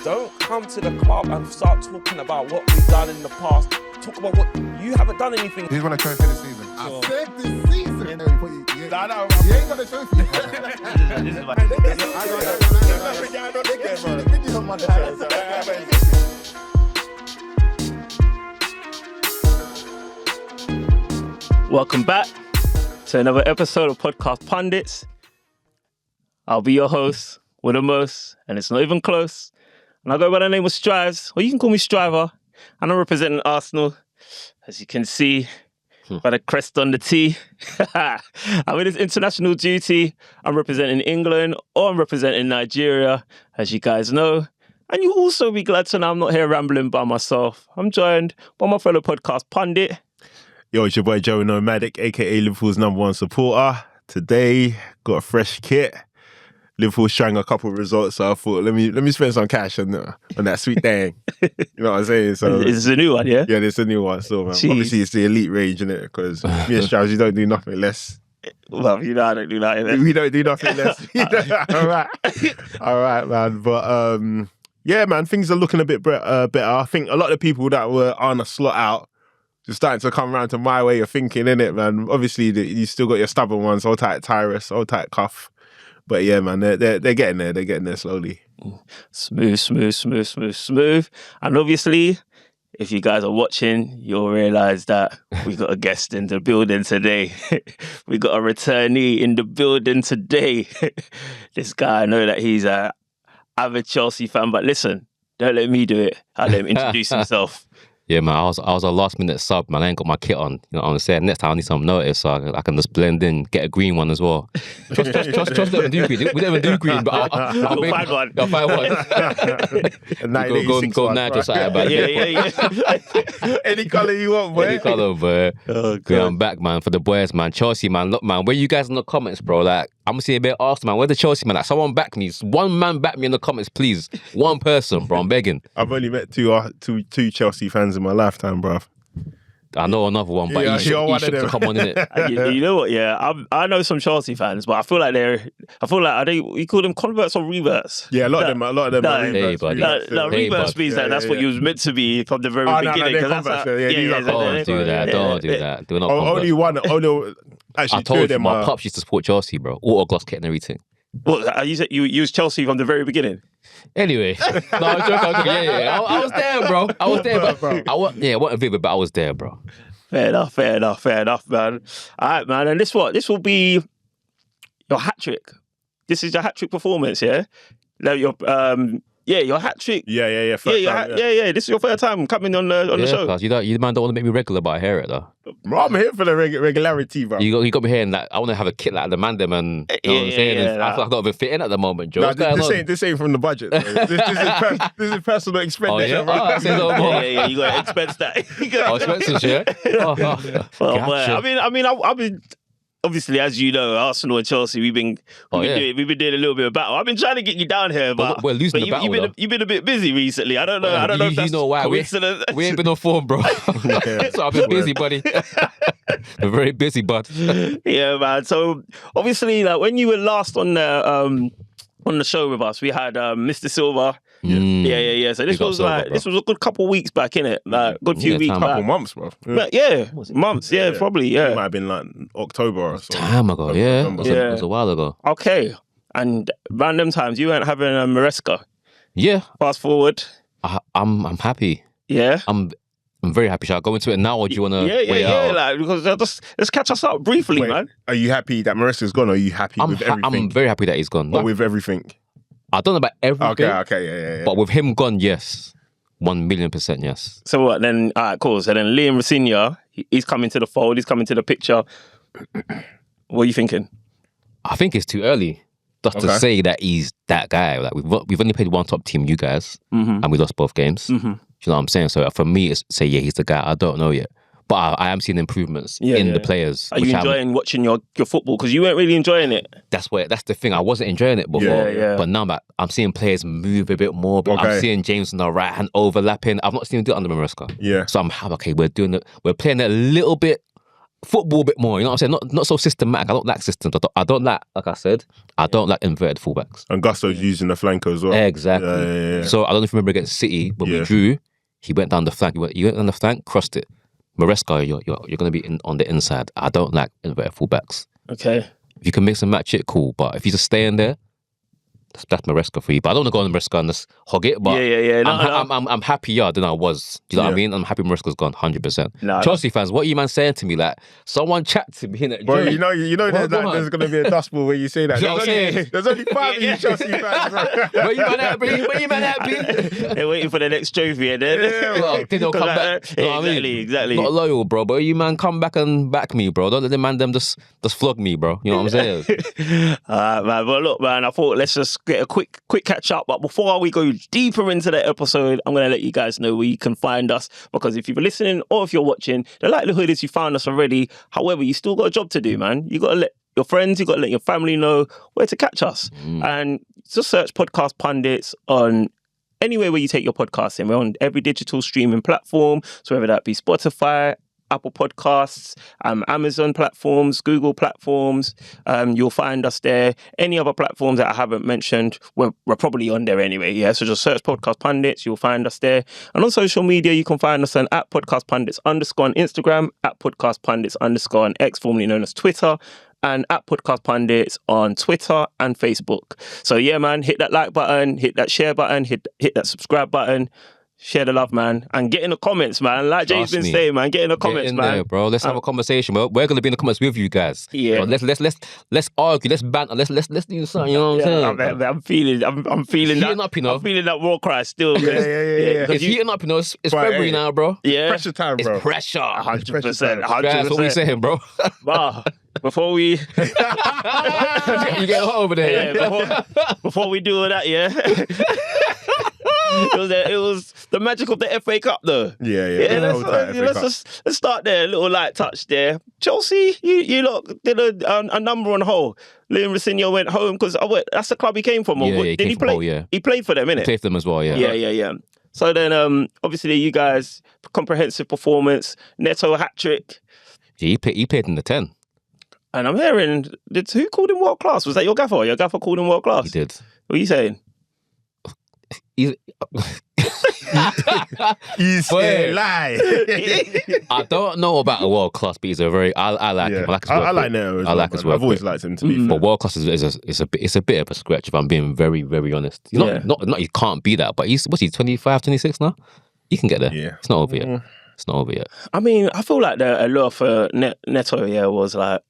Don't come to the club and start talking about what we've done in the past. Talk about what you haven't done anything. He's won a trophy this season. I said this season. You ain't got a trophy. This is Welcome back to another episode of Podcast Pundits. I'll be your host with the most, and it's not even close. And I go by the name of Strives, or you can call me Striver. And I'm representing Arsenal, as you can see by the crest on the T. I'm in this international duty. I'm representing England, or I'm representing Nigeria, as you guys know. And you'll also be glad to know I'm not here rambling by myself. I'm joined by my fellow podcast pundit. Yo, it's your boy Joey Nomadic, aka Liverpool's #1 supporter. Today, got a fresh kit. Liverpool showing a couple of results, so I thought, let me spend some cash on that sweet thing. You know what I'm saying? So it's a new one, yeah? Yeah, it's a new one. So, man, obviously it's the elite range, innit? Because me and Strauss, you don't do nothing less. Well, you know I don't do that. We don't do nothing less. All right, man. But yeah, man, things are looking a bit better. I think a lot of the people that were on a slot out just starting to come around to my way of thinking, innit, man? Obviously, you still got your stubborn ones, hold tight Tyrus, hold tight Clough. But yeah, man, they're getting there. They're getting there slowly. Smooth. And obviously, if you guys are watching, you'll realise that we got a guest in the building today. We got a returnee in the building today. This guy, I know that he's an avid Chelsea fan, but listen, don't let me do it. I'll let him introduce himself. Yeah, man, I was a last minute sub, man. I ain't got my kit on. You know what I'm saying? Next time I need some notice so I can just blend in, get a green one as well. Trust don't even do green. We don't even do green, but I'll find one. I'll find one. Go Nigel side back. Yeah. Any colour you want, boy. Any colour, boy. Oh, yeah, I'm back, man, for the boys, man. Chelsea, man. Look, man, where you guys in the comments, bro? Like, I'm seeing a bit of Arsenal, man. Where's the Chelsea, man? Like, someone back me. One man back me in the comments, please. One person, bro. I'm begging. I've only met two Chelsea fans in my lifetime, bro. I know another one, but he should to come on in it. You know what? Yeah, I know some Chelsea fans, but I feel like you call them converts or reverts. Yeah, a lot of them are reverts. Hey, buddy. Reverts means that that's what you was meant to be from the very beginning. Don't do that. Do not. Only one. Actually, I told you, them my pops used to support Chelsea, bro. Autogloss kit and everything. Well, you said you used Chelsea from the very beginning. Anyway, no, I'm joking. Yeah. I was there, bro. I was there, bro. I wasn't vivid, but I was there, bro. Fair enough, man. All right, man. And this will be your hat trick. This is your hat trick performance, yeah. Now your hat trick. Yeah. This is your third time coming on the show. Cause you man don't want to make me regular, but I hear it though. Bro, I'm here for the regularity, bro. You got me hearing that. I want to have a kit like the man them, and you know what I'm saying. I feel like I don't even fit in at the moment, Joe. This ain't from the budget. This is personal expenditure. Oh, yeah? Say no more. Yeah, you got to expense that. Expenses, yeah. Well, I mean, I've been. Obviously, as you know, Arsenal and Chelsea, we've been doing a little bit of battle. I've been trying to get you down here, but we're losing the battle. You've been a bit busy recently. I don't know if that's why. coincidence. We ain't been on form, bro. So I've been busy, buddy. I'm very busy, bud. Yeah, man. So obviously, like when you were last on the show with us, we had Mr. Silver. Yeah. So this was a good couple of weeks back, innit? Like good few weeks back. Couple months, bro. Months. Yeah, probably. Yeah, it might have been like October or so. Time ago, yeah. It was a while ago. Okay, and random times you weren't having a Maresca. Yeah. Fast forward. I'm happy. Yeah. I'm very happy. Shall I go into it now, or do you want to wait out? Like, because let's catch us up briefly, man. Are you happy that Maresca's gone, or are you happy with everything? I'm very happy that he's gone. But with everything? I don't know about everything. Okay, yeah. But with him gone, yes. 1,000,000% yes. So what then? All right, cool. So then Liam Rosenior, he's coming to the fold, he's coming to the picture. What are you thinking? I think it's too early just to say that he's that guy. Like we've only played one top team, you guys, and we lost both games. Do you know what I'm saying? So for me, it's say, he's the guy. I don't know yet. But I am seeing improvements in the players. Are you enjoying watching your football? Because you weren't really enjoying it. That's the thing. I wasn't enjoying it before. But now I'm seeing players move a bit more. I'm seeing James on the right hand overlapping. I've not seen him do it under Maresca. Yeah. So I'm okay. We're playing it a little bit football a bit more. You know what I'm saying? Not so systematic. I don't like systems. I don't like I said, I don't like inverted fullbacks. And Gusto's using the flanker as well. Exactly. Yeah. So I don't know if you remember against City when we drew. He went down the flank. He went down the flank, crossed it. Maresca, you're going to be on the inside. I don't like inverted fullbacks. Okay. If you can mix and match it, cool. But if you just stay in there, that's Maresca for you. But I don't want to go on Maresca and just hog it. But I'm happier than I was. Do you know what I mean? I'm happy Maresca's gone 100%. Chelsea fans, what are you man saying to me? Like, someone chat to me. Bro, you know there's going to be a dust ball where you say that. There's only 5 of you Chelsea fans, bro. Where you man at, They're waiting for the next trophy and then they'll come back. You know exactly. Not loyal, bro. But you man come back and back me, bro. Don't let them man just flog me, bro. You know what I'm saying? Alright, man. But look, man, I thought let's just get a quick catch up. But before we go deeper into the episode, I'm going to let you guys know where you can find us, because if you're listening or if you're watching, the likelihood is you found us already. However, you still got a job to do, man. You got to let your friends, you got to let your family know where to catch us. And just search Podcast Pundits on anywhere where you take your podcast in. We're on every digital streaming platform, so whether that be Spotify, Apple Podcasts, Amazon platforms, Google platforms, you'll find us there. Any other platforms that I haven't mentioned, we're probably on there anyway, yeah? So just search Podcast Pundits, you'll find us there. And on social media, you can find us on @Podcast Pundits_ on Instagram, @Podcast Pundits_ on X, formerly known as Twitter, and @Podcast Pundits on Twitter and Facebook. So yeah, man, hit that like button, hit that share button, hit that subscribe button. Share the love, man, and get in the comments, man. Like Jay's been saying, man, get in the comments, man. There, bro. Let's have a conversation. We're going to be in the comments with you guys. Yeah. Bro, let's argue. Let's banter. Let's do something. You know what I'm saying? I'm feeling that. Up, you know? I'm feeling that war cry still. Yeah. It's heating up, you know. It's February now, bro. Yeah. Pressure time, bro. It's pressure. 100%. That's what we saying, bro. Before we you get hot over there. Yeah, before we do all that, yeah. It was the magic of the FA Cup, though. Yeah. Let's start there. A little light touch there. Chelsea, you lot did a number on Hull. Rosenior went home because that's the club he came from. Did he play? Hull, He played for them, innit? He played for them as well, yeah. Yeah. So then, obviously, you guys, comprehensive performance, Neto hat-trick. Yeah, he played in the 10. And I'm hearing, who called him world class? Was that your gaffer? Your gaffer called him world class? He did. What are you saying? You say lie. I don't know about a world class, but he's a very. I like him. I like Neto as well. I've always liked him, to be fair. But world class is a bit of a scratch, if I'm being very, very honest. He's not he can't be that, but he's 25, 26 now. He can get there. Yeah, it's not over yet. It's not over yet. I mean, I feel like the allure for Neto, was like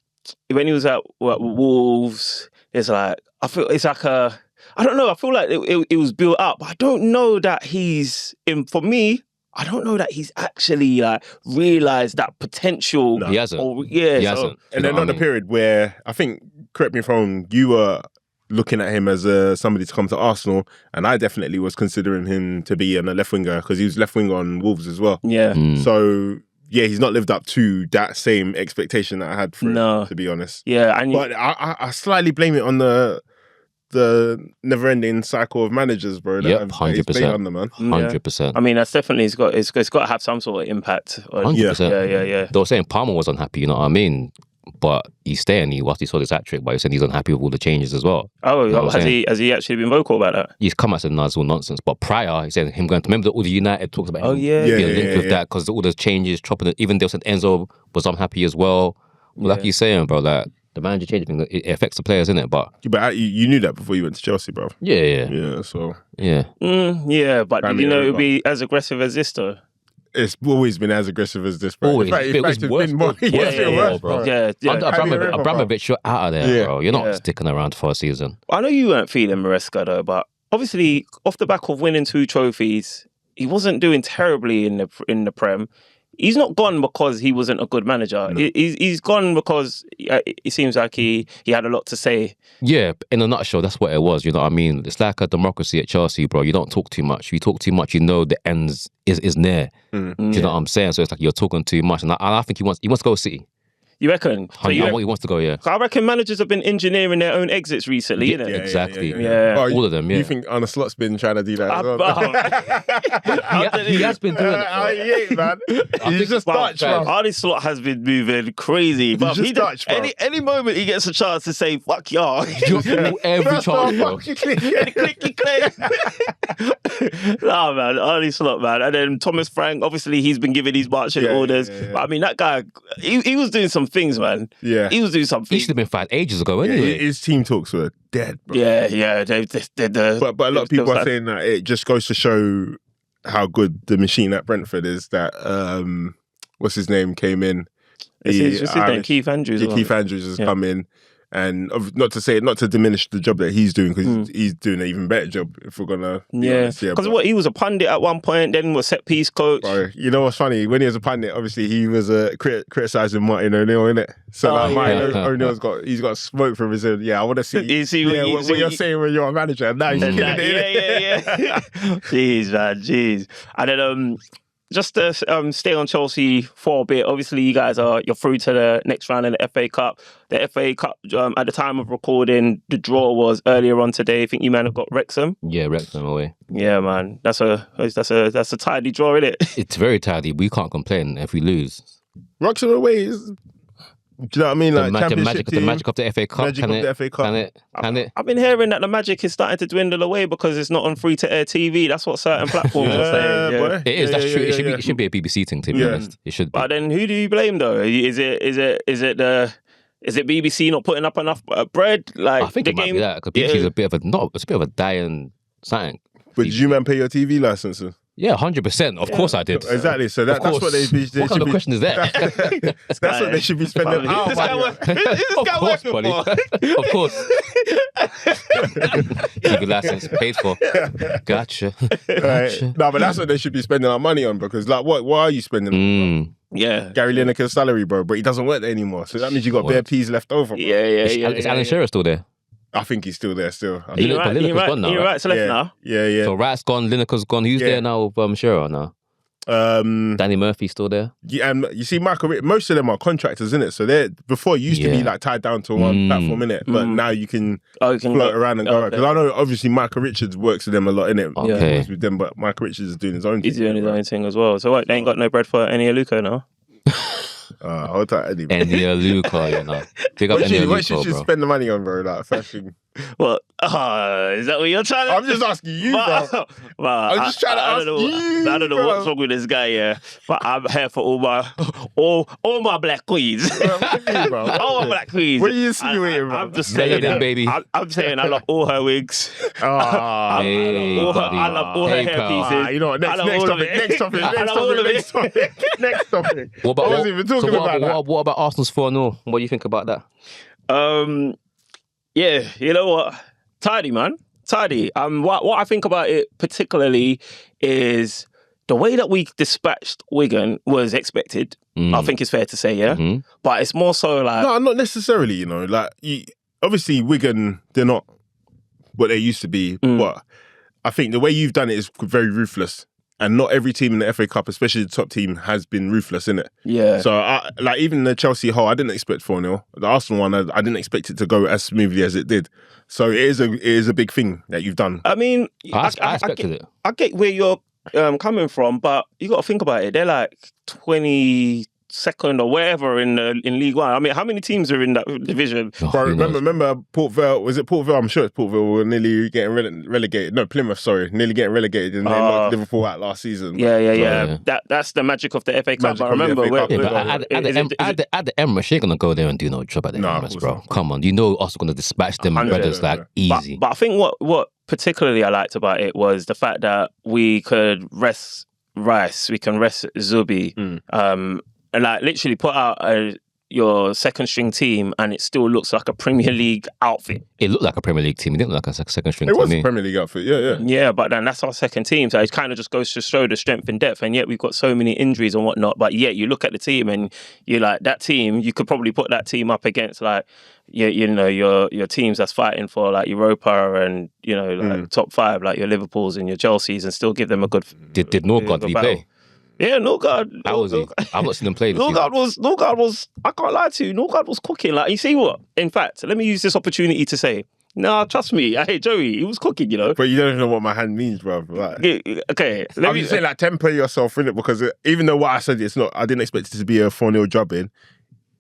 when he was at Wolves. It's like I feel it's like a. I don't know. I feel like it was built up. I don't know that he's for me. I don't know that he's actually realised that potential. No, he hasn't. He hasn't. And then on the period where I think, correct me if I'm wrong, you were looking at him as somebody to come to Arsenal, and I definitely was considering him to be a left winger because he was left winger on Wolves as well. Yeah. So. Yeah, he's not lived up to that same expectation that I had for him, to be honest. Yeah, but I slightly blame it on the never-ending cycle of managers, bro. Yep, 100%. Man. 100%. I mean, that's definitely it's got to have some sort of impact. 100%. Yeah. They were saying Palmer was unhappy, you know what I mean? But he's staying. Whilst he saw this hat-trick, but he said he's unhappy with all the changes as well. Oh, you know has he actually been vocal about that? He's come out and said, no, it's all nonsense. But prior, he said him going to remember all the United talks about him being linked with that because all the changes, chopping it. Even they said Enzo was unhappy as well. Like he's saying, bro, like the manager changing, it affects the players, innit? But you knew that before you went to Chelsea, bro. Yeah. So but did you know it would be as aggressive as this, though? It's always been as aggressive as this, bro. Always. In fact, it's been more. Worse, bro. Yeah. Abramovich, you're out of there, bro. You're not sticking around for a season. I know you weren't feeling Maresca, though, but obviously, off the back of winning 2 trophies, he wasn't doing terribly in the Prem. He's not gone because he wasn't a good manager. No. He's gone because it seems like he had a lot to say. Yeah, in a nutshell, that's what it was. You know what I mean? It's like a democracy at Chelsea, bro. You don't talk too much. You talk too much, you know the end is near. Do you know what I'm saying? So it's like you're talking too much. And I think he wants to go City. You reckon? So He wants to go, yeah. I reckon managers have been engineering their own exits recently, innit? Yeah, exactly. Yeah. Oh, All of them, yeah. You think Arne Slot's been trying to do that as well? He has been doing it. Oh, yeah, man. He's just Dutch, bro. Arne Slot has been moving crazy. But just Dutch, bro. any moment he gets a chance to say, fuck y'all. Every chance, bro. Clicky click. Nah, man. Arne Slot, man. And then Thomas Frank, obviously, he's been giving these marching orders. Yeah. But I mean, that guy, he was doing some things, man. Yeah. He was doing something. He should have been fired ages ago, anyway. His team talks were dead, bro. Yeah. But a lot of people are saying that it just goes to show how good the machine at Brentford is. That what's his name came in. His name, Keith Andrews. Yeah, Keith Andrews has come in, and not to diminish the job that he's doing, because he's doing an even better job. If we're gonna be honest, because he was a pundit at one point, then was set piece coach. Bro, you know what's funny? When he was a pundit, obviously he was criticising Martin O'Neill, innit? So Martin O'Neill's got smoke from his own. Yeah, I want to see. What you're saying when you're a manager. Now he's killing it. Yeah. Jeez, man, jeez. And then just to stay on Chelsea for a bit, obviously you're through to the next round in the FA Cup. The FA Cup, at the time of recording, the draw was earlier on today. I think you might have got Wrexham. Yeah, Wrexham away. Yeah, man. That's a tidy draw, isn't it? It's very tidy. We can't complain if we lose. Wrexham away is... Do you know what I mean? The Like magic of the FA Cup. Magic of the FA Cup. Can it? I've been hearing that the magic is starting to dwindle away because it's not on free-to-air TV. That's what certain platforms are saying. Yeah. Boy. It is. That's true. It should be a BBC thing, to be honest. It should be. But then who do you blame though? Is it BBC not putting up enough bread? Like I think it might be that because BBC is a bit of a dying sign. But did you man pay your TV licenses? Yeah, 100%. Of course I did. Exactly. So that's what they What kind of question is that? That's what they should be spending. This guy working buddy. Of course. TV license paid for. Gotcha. Right. No, but that's what they should be spending our money on, because like, what are you spending? Yeah, Gary Lineker's salary, bro, but he doesn't work there anymore. So that means you got bare peas left over. Bro. Is Alan Shearer still there? I think he's still there. You're Lineker's gone now. You're right. So left now. Yeah. So Wright's gone, Lineker's gone. Who's there now with Shearer now? Danny Murphy's still there. Yeah, and you see, most of them are contractors, innit? So they before it used to be like tied down to one platform, innit? But now you can float around and go around. Because I know obviously Michael Richards works with them a lot, innit? Okay. With them, but Michael Richards is doing his own thing. He's doing his own thing as well. So what? They ain't got no bread for any Aluko now. Hold tight, Eddie. Any Aluko, you know. Pick up any Aluko, what should you bro. spend the money on, bro? Like, first thing. What? Is that what you're trying to... I'm just asking you, bro. I'm just trying to ask you. I don't know what's wrong with this guy, yeah. But I'm here for all my black queens. All my black queens. What are you insinuating, bro? I'm just saying, baby. I'm saying I love all her wigs. Hey, I love all her hairpieces. You know what? Next topic. Next topic. What about, I wasn't even talking about that. What about Arsenal's 4-0? What do you think about that? Yeah, you know what? Tidy, man. Tidy. What I think about it particularly is the way that we dispatched Wigan was expected. I think it's fair to say, yeah? Mm-hmm. But it's more so like... No, not necessarily, you know. Like, obviously, Wigan, they're not what they used to be. But I think the way you've done it is very ruthless. And not every team in the FA Cup, especially the top team, has been ruthless, innit? Yeah. So, even the Chelsea hole, I didn't expect 4-0. The Arsenal one, I didn't expect it to go as smoothly as it did. So, it is a big thing that you've done. I mean... I expected it. I get where you're coming from, but you got to think about it. They're like 22nd or wherever in League One. I mean, how many teams are in that division? Bro, remember Port Vale? Was it Port Vale? I'm sure it's Port Vale. Were nearly getting relegated. No, Plymouth. Sorry, nearly getting relegated, and they knocked Liverpool out last season. Yeah. That's the magic of the FA Cup. I remember. At the Emirates, you're gonna go there and do no job at the Emirates, bro. Come on, you know us gonna dispatch them brothers like easy. But I think what particularly I liked about it was the fact that we could rest Rice, we can rest Zubi, and like literally put out your second string team, and it still looks like a Premier League outfit. It looked like a Premier League team. It didn't look like a second string team. It was a Premier League outfit, yeah. Yeah, but then that's our second team, so it kind of just goes to show the strength and depth. And yet we've got so many injuries and whatnot. But yet you look at the team, and you're like, that team, you could probably put that team up against like your teams that's fighting for like Europa and like top 5, like your Liverpools and your Chelseas, and still give them a good. Did Norgard play? Yeah, Norgard. How was he? I've not seen him play this season. Norgard was, I can't lie to you, Norgard was cooking. Like, you see what? In fact, let me use this opportunity to say, nah, trust me. Hey, Joey, he was cooking, you know. But you don't know what my hand means, bro. Like, okay. I'm just saying, like, temper yourself in it, because even though what I said, it's not, I didn't expect it to be a 4-0 drubbing.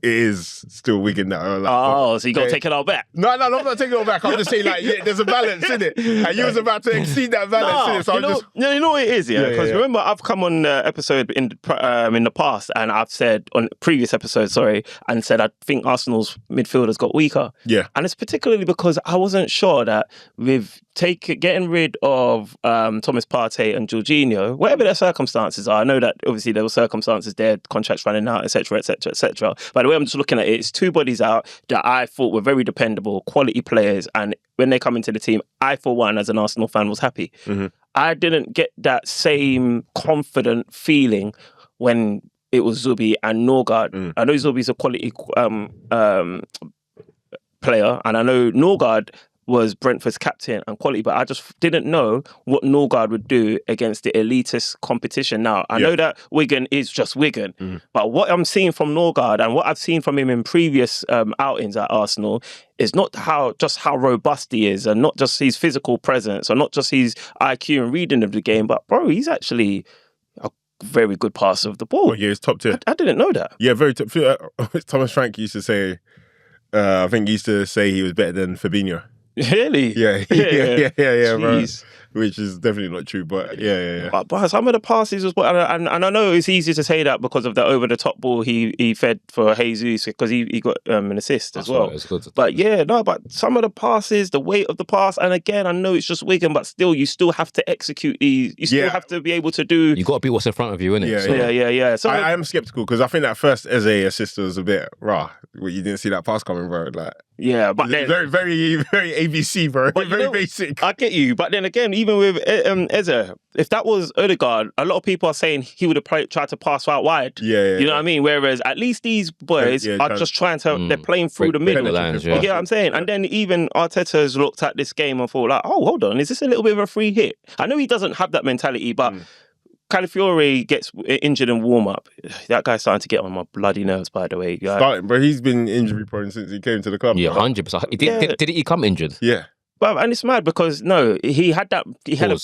It is still Wigan that are like, so you got to take it all back. No, I'm not taking it all back. I'm just saying, like, yeah, there's a balance in it. And you was about to exceed that balance in it. So you know what it is, yeah? Because remember, I've come on the episode in the past, and I've said, on previous episodes, and said I think Arsenal's midfielders got weaker. Yeah. And it's particularly because I wasn't sure that with getting rid of Thomas Partey and Jorginho, whatever their circumstances are, I know that obviously there were circumstances there, contracts running out, etc., etc., etc. By the way, I'm just looking at it, it's two bodies out that I thought were very dependable, quality players, and when they come into the team, I, for one, as an Arsenal fan, was happy. Mm-hmm. I didn't get that same confident feeling when it was Zubi and Norgard. I know Zubi's a quality player, and I know Norgard was Brentford's captain and quality, but I just didn't know what Norgard would do against the elitist competition. Now, I know that Wigan is just Wigan, but what I'm seeing from Norgard and what I've seen from him in previous outings at Arsenal is not how robust he is, and not just his physical presence, or not just his IQ and reading of the game, but bro, he's actually a very good passer of the ball. Oh, yeah, he's top tier. I didn't know that. Yeah, very top. Thomas Frank used to say, I think he used to say he was better than Fabinho. Really? Yeah, bro. Which is definitely not true, but yeah. But some of the passes was, and I know it's easy to say that because of the over-the-top ball he fed for Jesus, because he got an assist as well. Right, but some of the passes, the weight of the pass, and again, I know it's just Wigan, but still, you still have to execute these. You still have to be able to do. You got to be what's in front of you, innit? Yeah. So I am skeptical, because I think that first Eze assist was a bit raw. You didn't see that pass coming, bro. Like, yeah, but then, very, very, very ABC, bro. But very basic. I get you, but then again, even with Eze, if that was Odegaard, a lot of people are saying he would have tried to pass out wide. You know what I mean? Whereas at least these boys are just trying to. They're playing through the middle. Lines, you get what I'm saying? And then even Arteta's looked at this game and thought, like, oh, hold on, is this a little bit of a free hit? I know he doesn't have that mentality, but. Calafiore gets injured in warm-up. That guy's starting to get on my bloody nerves, by the way. Starting, but he's been injury-prone since he came to the club. Yeah, 100%. Did he come injured? Yeah. But, and it's mad because, no, he had a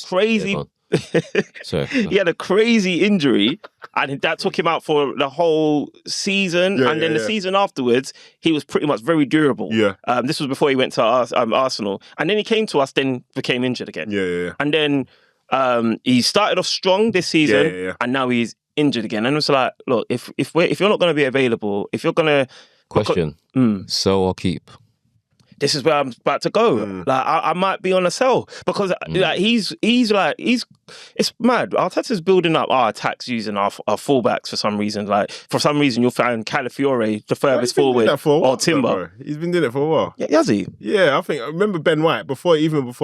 crazy... he had a crazy injury, and that took him out for the whole season. The season afterwards, he was pretty much very durable. This was before he went to Arsenal. And then he came to us, then became injured again. And then... he started off strong this season, and now he's injured again. And it's like, look, if you're not going to be available, if you're going to sell or keep. This is where I'm about to go. Like, I might be on a sell because like it's mad. Arteta's building up our attacks using our fullbacks for some reason. Like, for some reason, you'll find Calafiore the furthest forward or Timber. He's been doing it for a while. Yeah, has he? Yeah, I remember Ben White before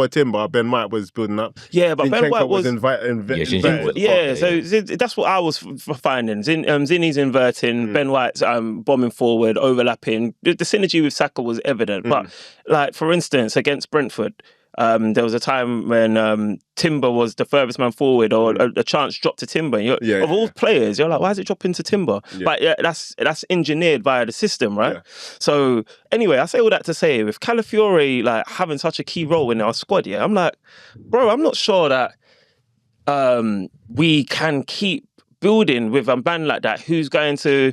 Timber. Ben White was building up. Yeah, but Ben White was invited. So that's what I was finding. Zinni's inverting, Ben White's bombing forward, overlapping. The synergy with Saka was evident, but. Like, for instance, against Brentford, there was a time when Timber was the furthest man forward, or a chance dropped to Timber. Of all players, you're like, why is it dropping to Timber? But that's engineered via the system, right? So anyway, I say all that to say, with Calafiore like having such a key role in our squad, I'm like, bro, I'm not sure that we can keep building with a band like that who's going to...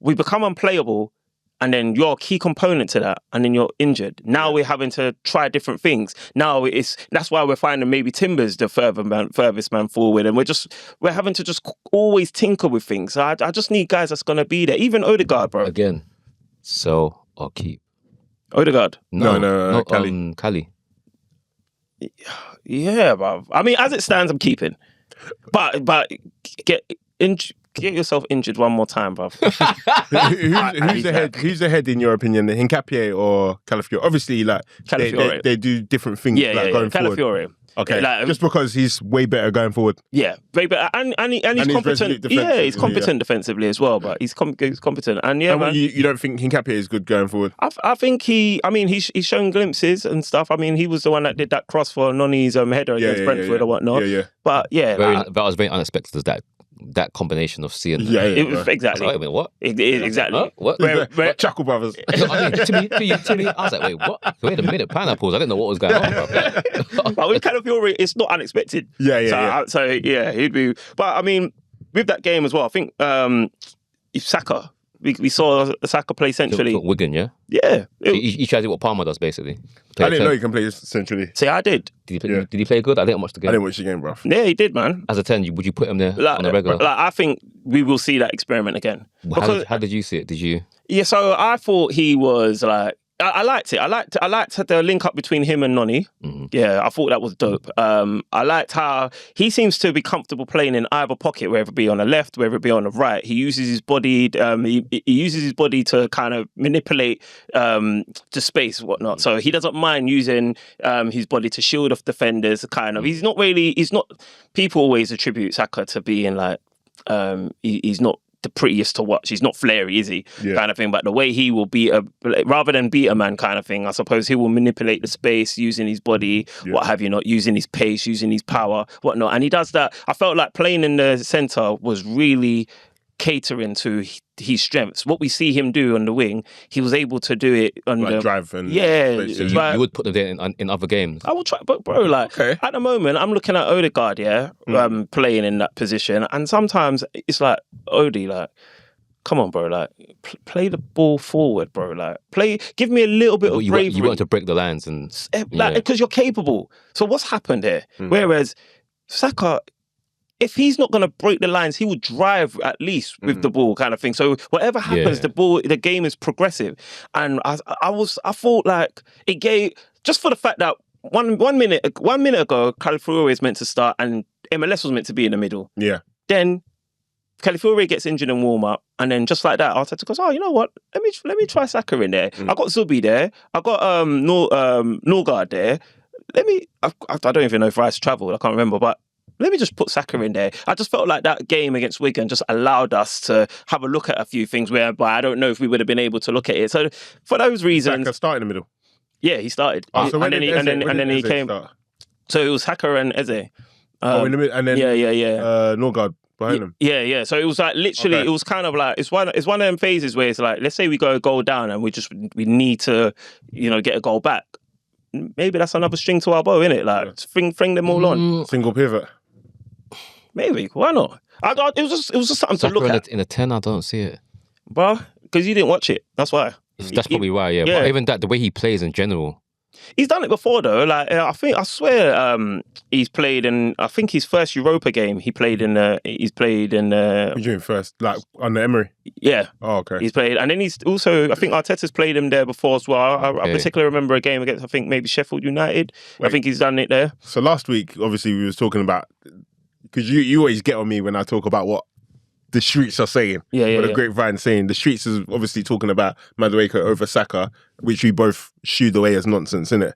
We become unplayable, and then you're a key component to that, and then you're injured. Now we're having to try different things. Now that's why we're finding maybe Timber's the furthest man forward, and we're having to just always tinker with things. So I just need guys that's gonna be there. Even Odegaard, bro. Again, sell or keep. Odegaard? No, Cali. Yeah, bro. I mean, as it stands, I'm keeping. But get yourself injured one more time, bruv. Who's ahead in your opinion, Hincapié or Calafiore? Obviously, like they do different things. Going Calafiore. Forward. Okay, just because he's way better going forward. Yeah, way better, and he's competent. Yeah, he's competent defensively as well, but he's competent. And man, you don't think Hincapié is good going forward? I think he's shown glimpses and stuff. I mean, he was the one that did that cross for Noni's header against Brentford or whatnot. But that was very unexpected. that combination of seeing. Exactly. I was like, wait, what? Exactly. Huh? What? Like Chuckle Brothers. I mean, to me, I was like, wait, what? Wait a minute, pineapples. I didn't know what was going on. Bro. But with Calafiori, it's not unexpected. So he'd be. But I mean, with that game as well, I think if Saka, we saw Saka play centrally. Wigan, yeah? Yeah. He tried to do what Palmer does, basically. I didn't know he can play centrally. See, I did. Did he play good? I didn't watch the game. I didn't watch the game, bro. Yeah, he did, man. As a 10, would you put him there on a regular? I think we will see that experiment again. How did you see it? Did you? Yeah, so I thought he was like, I liked it. I liked the link up between him and Noni. Mm-hmm. Yeah, I thought that was dope. I liked how he seems to be comfortable playing in either pocket, whether it be on the left, whether it be on the right. He uses his body. He uses his body to kind of manipulate the space and whatnot. So he doesn't mind using his body to shield off defenders. Kind of. He's not. People always attribute Saka to being like he's not the prettiest to watch. He's not flary, is he? Kind of thing. But the way he will rather than beat a man kind of thing, I suppose he will manipulate the space using his body, what have you, not using his pace, using his power, whatnot. And he does that. I felt like playing in the centre was really catering to his strengths. What we see him do on the wing, he was able to do it on the drive and you would put them there in other games. I will try, but bro, at the moment, I'm looking at Odegaard, playing in that position, and sometimes it's like Odie, like, come on, bro, like, play the ball forward, bro, like, give me a little bit of bravery. You want to break the lines and because you're capable. So what's happened here? Whereas Saka, if he's not going to break the lines, he will drive at least with the ball, kind of thing. So whatever happens, the game is progressive. And I thought like it gave, just for the fact that one minute ago, Calafiori is meant to start and MLS was meant to be in the middle. Yeah. Then Calafiori gets injured in warm up, and then just like that, Arteta goes, "Oh, you know what? Let me try Saka in there. I got Zubi there. I got Norgard there. I don't even know if Rice travelled. I can't remember, but let me just put Saka in there." I just felt like that game against Wigan just allowed us to have a look at a few things whereby I don't know if we would have been able to look at it. So for those reasons, Saka started in the middle. Yeah, he started. Oh, so and then he came. Start? So it was Saka and Eze. In the middle, and then Norgard behind him. Yeah. So it was like literally, It was kind of like it's one of them phases where it's like, let's say we go a goal down and we need to, get a goal back. Maybe that's another string to our bow, innit? Like fling them all on. Single pivot. Maybe, why not? It was just something to look at. In a 10, I don't see it. Bro, because you didn't watch it. That's why. That's probably why, yeah. But even that, the way he plays in general. He's done it before though. Like I swear, he's played in. I think his first Europa game he played in. He's played in. What you doing first? Like under Emery? Yeah. Oh, okay. He's played, and then he's also. I think Arteta's played him there before as well. I particularly remember a game against. I think maybe Sheffield United. I think he's done it there. So last week, obviously, we was talking about, because you always get on me when I talk about what the streets are saying. The grapevine saying. The streets is obviously talking about Madueke over Saka, which we both shooed away as nonsense, innit?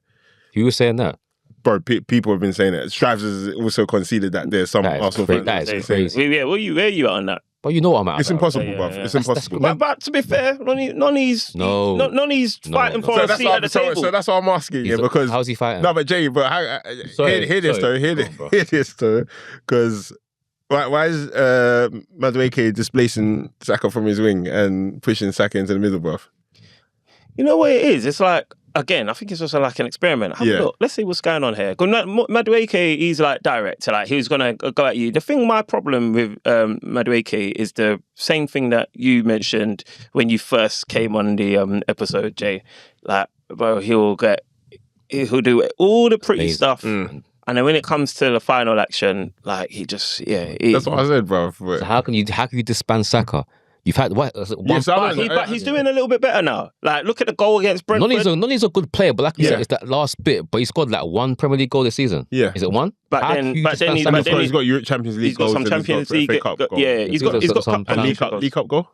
Who was saying that? Bro, people have been saying it. Strives has also conceded that there's some Arsenal fans. That is crazy. Yeah, where are you at on that? But you know what I'm at. It's impossible, bruv. It's impossible. But to be fair, Noni's fighting for a seat at the table. So that's what I'm asking you, because how's he fighting? No, but Jay, but hear this though, because why is Madueke displacing Saka from his wing and pushing Saka into the middle, bruv? You know what it is? It's like, again, I think it's also like an experiment. Look, let's see what's going on here. Madueke, he's like direct. Like, he was going to go at you. My problem with Madueke is the same thing that you mentioned when you first came on the episode, Jay. Like, bro, he'll do all the pretty stuff. And then when it comes to the final action, like, he just, that's what I said, bro. So how can you disband Saka? You've had what? But he's doing a little bit better now. Like, look at the goal against Brentford. Noni's a good player, but like you said, it's that last bit. But he scored like one Premier League goal this season. Yeah, is it one? But then he's got Europe Champions League. He's got some Champions League. FA Cup goal. Yeah, he's got some League Cup goal.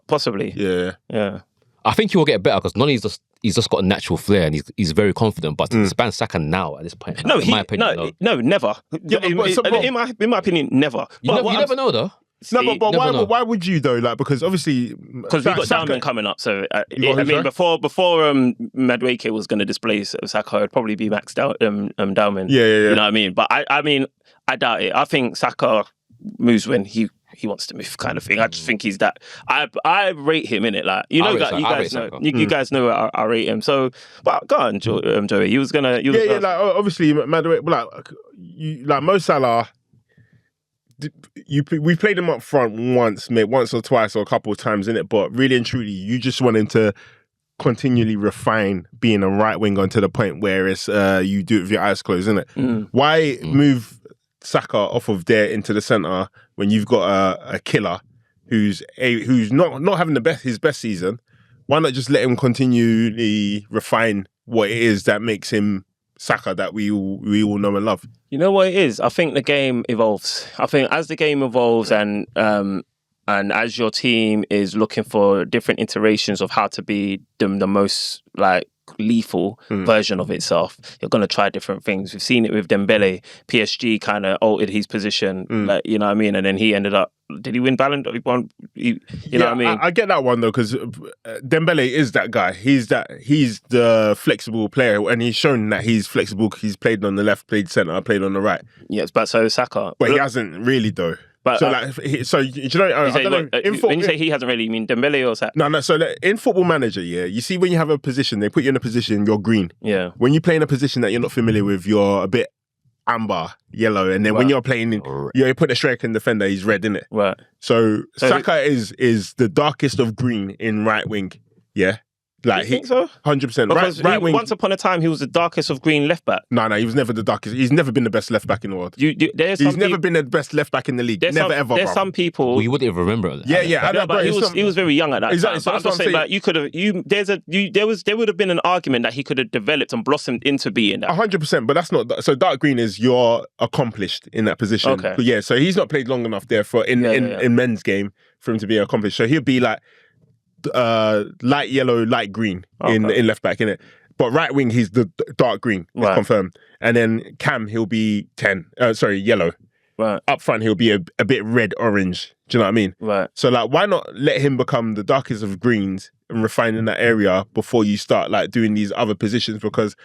Possibly. Yeah. I think he will get better because Noni's just got a natural flair and he's very confident. But to disband Saka now at this point, in my opinion, no, never. Yeah, in my opinion, never. You never know though. No, but why would you though? Like, because obviously, because we've got Dalman coming up. So before Madueke was going to displace Saka, it'd probably be Max Dalman. Yeah. You know what I mean? But I doubt it. I think Saka moves when he he wants to move kind of thing. I just think he's that. I rate him in it. Like you guys know, you guys know I rate him. So, but go on, Joey. You was gonna. Like obviously, Madueke, like Mo Salah. We played him up front once or twice or a couple of times in it, but really and truly, you just want him to continually refine being a right winger to the point where it's you do it with your eyes closed, isn't it? Why move Saka off of there into the centre when you've got a killer who's not having his best season? Why not just let him continually refine what it is that makes him Saka that we all know and love? You know what it is? I think the game evolves. I think as the game evolves and as your team is looking for different iterations of how to be the most like lethal version of itself, you're going to try different things. We've seen it with Dembele. PSG kind of altered his position, like, you know what I mean? And then he ended up, did he win Ballon d'Or? You know what I mean? I get that one though, because Dembele is that guy. He's the flexible player, and he's shown that he's flexible. He's played on the left, played centre, played on the right. Yes, but so Saka. But he hasn't really though. But, so you know, when you say he hasn't really, you mean Dembele or Saka? No. So in Football Manager, you see when you have a position, they put you in a position, you're green. Yeah. When you play in a position that you're not familiar with, you're a bit amber, yellow, and then when you're playing, you put a striker and defender, he's red, innit? Right. So Saka is the darkest of green in right wing. Yeah. Like, you think so? 100%. Because right wing. Once upon a time, he was the darkest of green left back. No, he was never the darkest. He's never been the best left back in the world. He's never been the best left back in the league. Never ever. There's some people. Well, you wouldn't even remember that. Yeah. But he was very young at that exactly, time. But I'm just saying, like, you could have. There would have been an argument that he could have developed and blossomed into being that. 100%. But that's not. So dark green is you're accomplished in that position. Okay. But yeah. So he's not played long enough there in men's game for him to be accomplished. So he'll be like light yellow, light green in left back, innit? But right wing, he's the dark green, confirmed. And then Cam, he'll be yellow. Right. Up front, he'll be a bit red orange. Do you know what I mean? Right. So like, why not let him become the darkest of greens and refine in that area before you start like doing these other positions? Because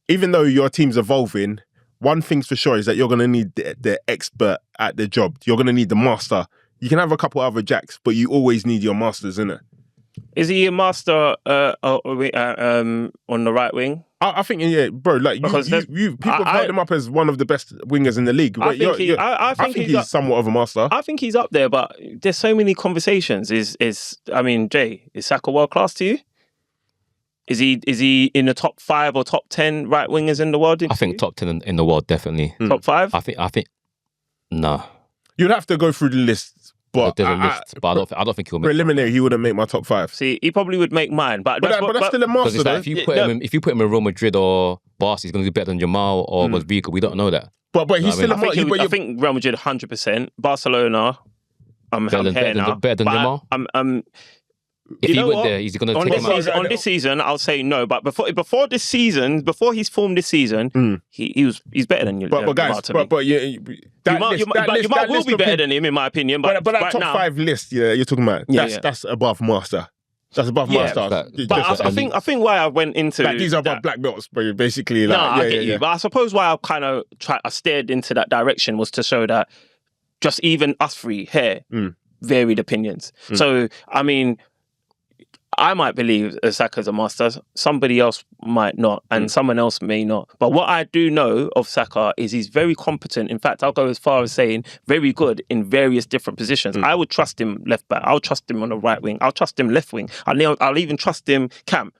even though your team's evolving, one thing's for sure is that you're going to need the expert at the job. You're going to need the master. You can have a couple other jacks, but you always need your masters, innit? Is he a master on the right wing? I think, yeah, bro. Like, people have him up as one of the best wingers in the league. I think he's somewhat of a master. I think he's up there, but there's so many conversations. Jay, is Saka world class to you? Is he in the top 5 or top 10 right wingers in the world? I think top 10 in the world, definitely. Top 5? I think no. You'd have to go through the list. But there's a list, but I don't think he'll make preliminary. He wouldn't make my top 5. See, he probably would make mine, but that's still a master. Like, if you put him in Real Madrid or Barca, he's going to do better than Jamal or Madueke. We don't know that. But he's still a master. I think Real Madrid 100%. Barcelona, I'm here now. Better than Jamal. If he went there, he's going to take him out. On this season, I'll say no. But before this season, before he's formed this season, he's better than you. But guys, Jamal will be better than him in my opinion. But that right top now, 5 list, you're talking about, that's above master. That's above master. But I think why I went into these are above black belts, basically. Like, I get you. But I suppose why I kind of steered into that direction was to show that just even us three here varied opinions. So I mean, I might believe Saka's a master, somebody else might not, and someone else may not. But what I do know of Saka is he's very competent. In fact, I'll go as far as saying very good in various different positions. I would trust him left back. I'll trust him on the right wing. I'll trust him left wing. I'll even trust him Cam.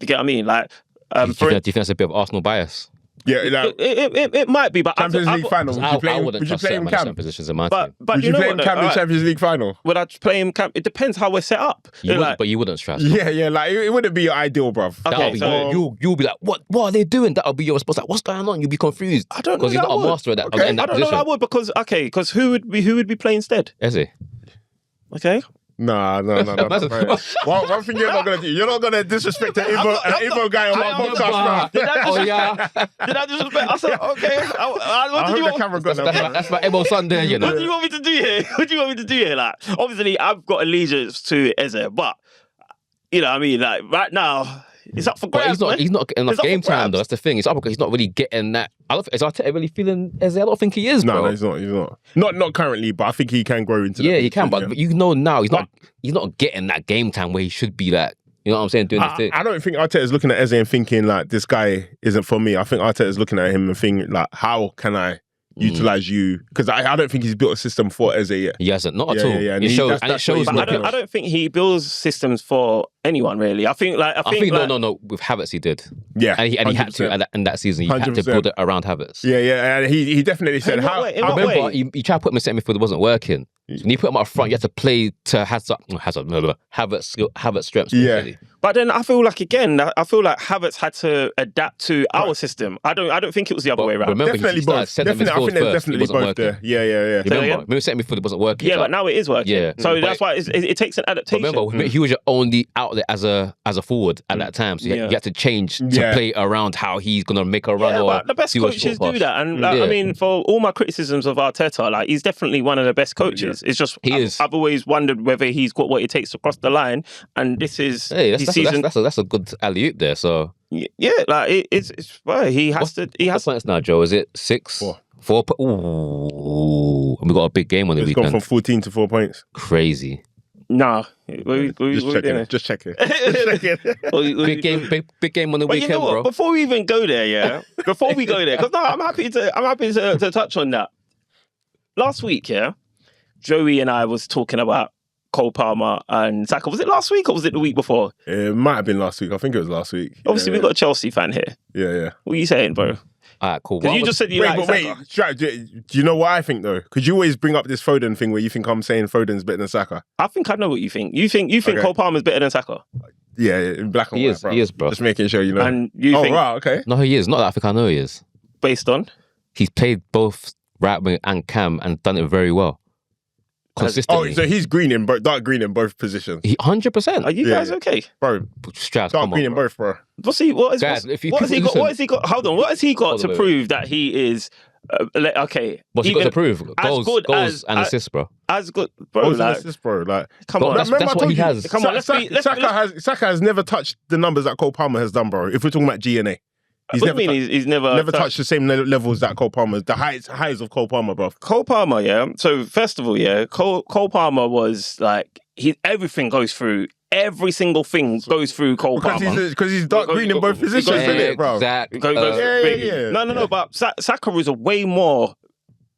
You get what I mean? Like, do you think that's a bit of Arsenal bias? Yeah, like, it might be, but Champions League final. Would you play him Cam? Positions in my team. But would you play him Cam in Champions League final? Would I play him Cam? It depends how we're set up. But you wouldn't trust. Yeah, like it wouldn't be your ideal, bruv. Okay, you'll be like, what are they doing? That'll be your response. Like, what's going on? You'll be confused. I don't know. Because he's not a master at that. Okay. I don't know. I would because who would be playing instead? Eze. Okay. No. One thing you're not gonna do, you're not gonna disrespect an Evo guy on my podcast, bro. Did I disrespect? I said, okay. What did you want? That's my Evo son there, you know. What do you want me to do here? Like, obviously, I've got allegiance to Eze, but you know what I mean? Like, right now, It's up for But grabs, man. he's not getting enough It's up game for time, grabs. though. That's the thing. It's up because he's not really getting that. Is Arteta really feeling Eze? I don't think he is, bro. No, he's not. Not currently, but I think he can grow into that. Yeah, he can, position, but you know now he's not getting that game time where he should be like, you know what I'm saying, doing the thing. I don't think Arteta is looking at Eze and thinking like, this guy isn't for me. I think Arteta is looking at him and thinking like, how can I utilize you? Because I don't think he's built a system for Eze yet. He hasn't, not at all. Yeah. It shows. And it shows. But I don't think he builds systems for anyone really. I think no. With Havertz, he did. Yeah, and he had to in that season. He had to 100%. build it around Havertz. Yeah, and he definitely said how. In I what remember way? he tried to put him in centre midfield, it wasn't working. So when you put him up front, you had to play to Havertz strengths. Yeah. Really. But then I feel like Havertz had to adapt to our system. I don't think it was the other way around. Remember, Definitely he started both. centre Definitely, I midfield think there's first. It definitely wasn't both working. there. Yeah. Remember centre midfield, it wasn't working. Yeah, but now it is working. Yeah. So But- that's why it takes an adaptation. But remember, he was your only outlet as a forward at that time. So you had to change to play around how he's going to make a run. Yeah, or but the best do a coaches short do pass. that. And I mean, for all my criticisms of Arteta, like he's definitely one of the best coaches. It's just I've always wondered whether he's got what it takes to cross the line. And this is his season. That's a good alley-oop there. So Yeah, like it's well, he has to. He has what's points now, Joe? Is it 6? 4. Ooh, and we got a big game on the It's gone weekend. from 14 to 4 points. Crazy. Nah, Just checking. Big game on the But weekend, you know what? bro. Before we even go there, because no, I'm happy to touch on that. Last week, Joey and I was talking about Cole Palmer and Saka. Was it last week or was it the week before? It might have been last week. I think it was last week. Obviously, we've got a Chelsea fan here. Yeah. What are you saying, bro? All right, cool. Because you just said you like Saka. Wait. Do you know what I think though? Because you always bring up this Foden thing where you think I'm saying Foden's better than Saka. I think I know what you think. You think Okay. Cole Palmer's better than Saka, Yeah, in black and He white, is, bro. he is, bro. Just making sure you know. and you think right, okay. No, he is. Not that I think I know he is. based on. He's played both right wing and cam and done it very well. Consistently. Oh, so he's dark green in both positions, 100%. Are you guys okay, bro. Strauss, Dark come green on, in bro. both, bro. What Guys, if you has he got? listen- What has he got? Hold on. What has he got Hold to on, wait. prove that he is? Okay. What's he got to prove? as good Goals as- and assists, bro. As good, bro. What was Like, this, bro? Like, come Bro, on. that's remember I what told he you- has. Come on, let's Saka has never touched the numbers that Cole Palmer has done, bro. If we're talking about GNA, he's What do never you mean he's never never touched the same levels that Cole Palmer, the highs of Cole Palmer, bro. Cole Palmer, yeah. So first of all, yeah, Cole Palmer was like everything goes through. Every single thing goes through Cole Palmer. Because he's dark green in both positions, goes- isn't it, bro? Exactly. Yeah. No. But Saka is a way more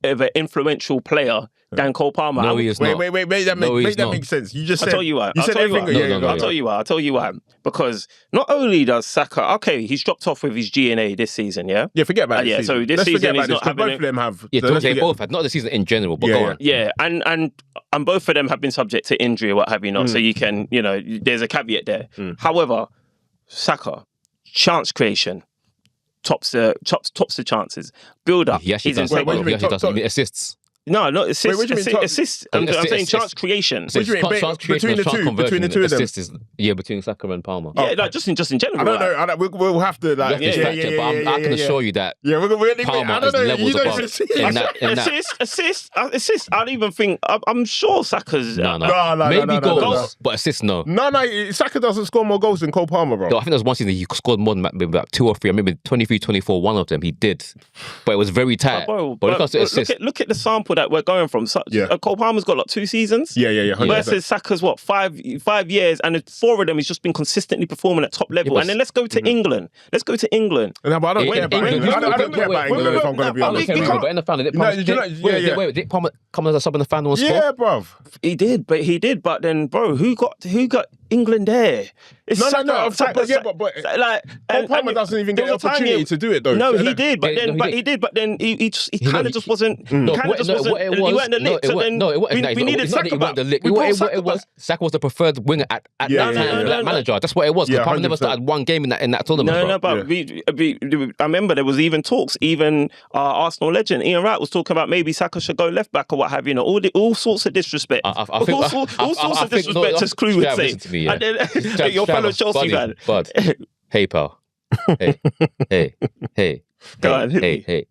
of an influential player than Cole Palmer. No, he is not. Wait, make that No, he's not. make sense. You just I'll said. tell you why. You said everything. I'll tell you why. Because not only does Saka, okay, he's dropped off with his GNA this season, yeah? Yeah, forget about this so season. this Let's season forget he's about not this, 'cause having both of them have. Yeah, so let's they forget- both had. Not the season in general, but Yeah, go yeah. on. Yeah, and both of them have been subject to injury or what have you not. So you can, there's a caveat there. However, Saka, chance creation, tops the chances. Build up. He actually He's does. insane. Wait, He actually does. top- He assists. No, not assists. what do you mean, Assist. top- I'm saying assist. chance creation. What do you mean, Chance creation between and the chance two- conversion, between the two of them? assist is between Saka and Palmer. Yeah, like just in general. I don't like. know. We'll have to like. You have to fact check, but I can assure you that Yeah, we're Palmer I don't is know. levels You don't above even see in it. that. Assist. I don't even think. I'm sure Saka's. No. No, Maybe no. goals, but assists no. No. Saka doesn't score more goals than Cole Palmer, bro. No, I think there was one season he scored more than maybe about 2 or 3. I remember 23, 24, one of them he did. But it was very tight. Bro, but when it comes to assists, look at the sample that we're going from. Cole Palmer's got like 2 seasons. Yeah. 100%. Versus Saka's what 5 years, and 4 of them he's just been consistently performing at top level. but- And then let's go to England. Let's go to England. No, but I don't care about England. I don't care about England if I'm going to be wait, honest. wait, but in the final, did No, Palmer, wait, did Palmer come as a sub in the final and score? Yeah, bruv. He did. But then, bro, who got England there? It's No. Saka, But like Cole Palmer doesn't even get the opportunity to do it, though. No, So he that- did, but Yeah, then, no, he kind of just wasn't. He No, kind of just wasn't. what it He was, weren't the lick. So then we needed Saka back. It was Saka was the preferred winger at that Yeah, time. no, That manager. That's what it was. Yeah, Because Palmer never 100%. started one game in that tournament. No, bro. but I remember there was even talks. Even our Arsenal legend Ian Wright was talking about maybe Saka should go left back or what have you. All sorts of disrespect. I think- all sorts of disrespect, as Clough would Trav, say. listen to me, yeah. And then your fellow Chelsea fan. Bud. Hey, pal. Hey. Go on, hit me. Hey.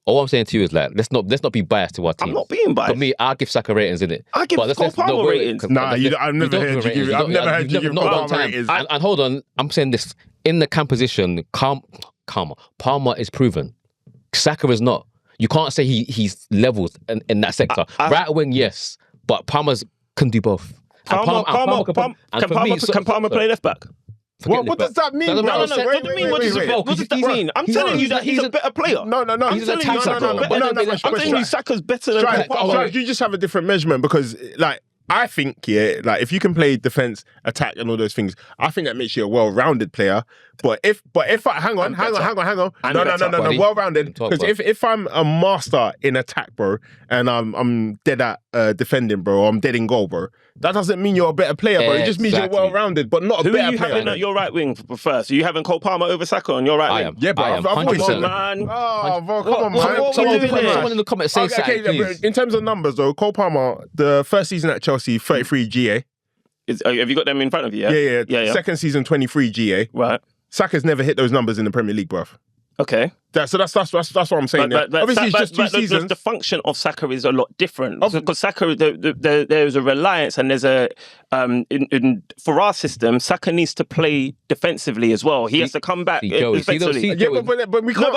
all I'm saying to you is like, let's not be biased to our team. I'm not being biased. For me, I give Saka ratings in it. I give Cole Palmer ratings. Nah, I've never heard you give. I've never heard you give Cole Palmer ratings. And hold on, I'm saying this in the cam position. Palmer is proven. Saka is not. You can't say he's levels in that sector. Right wing, yes, but Palmer's can do both. Can Palmer play left back? What does that mean? What does that mean? I'm telling you that he's a better player. No. I'm telling you Saka's better than Palmer. You just have a different measurement because, like, I think, like if you can play defense, attack, and all those things, I think that makes you a well-rounded player. But if hang on. No, well-rounded. Because if I'm a master in attack, bro, and I'm dead at defending, bro, or I'm dead in goal, bro, that doesn't mean you're a better player, bro. It just means you're well-rounded, but not a better player. Who are you having at your right wing first? Are you having Cole Palmer over Saka on your right wing? Yeah, but I've always said that. Man. Oh, bro, come on, man. Someone in the comments say something, in terms of numbers, though, Cole Palmer, the first season at Chelsea, 33 GA. Have you got them in front of you? Yeah. Second season, 23 GA. Right. Saka's never hit those numbers in the Premier League, bruv. Okay. So that's what I'm saying. Obviously, it's just 2 seasons. The function of Saka is a lot different because Saka, there's a reliance and there's a for our system, Saka needs to play defensively as well. He has to come back defensively. But we can't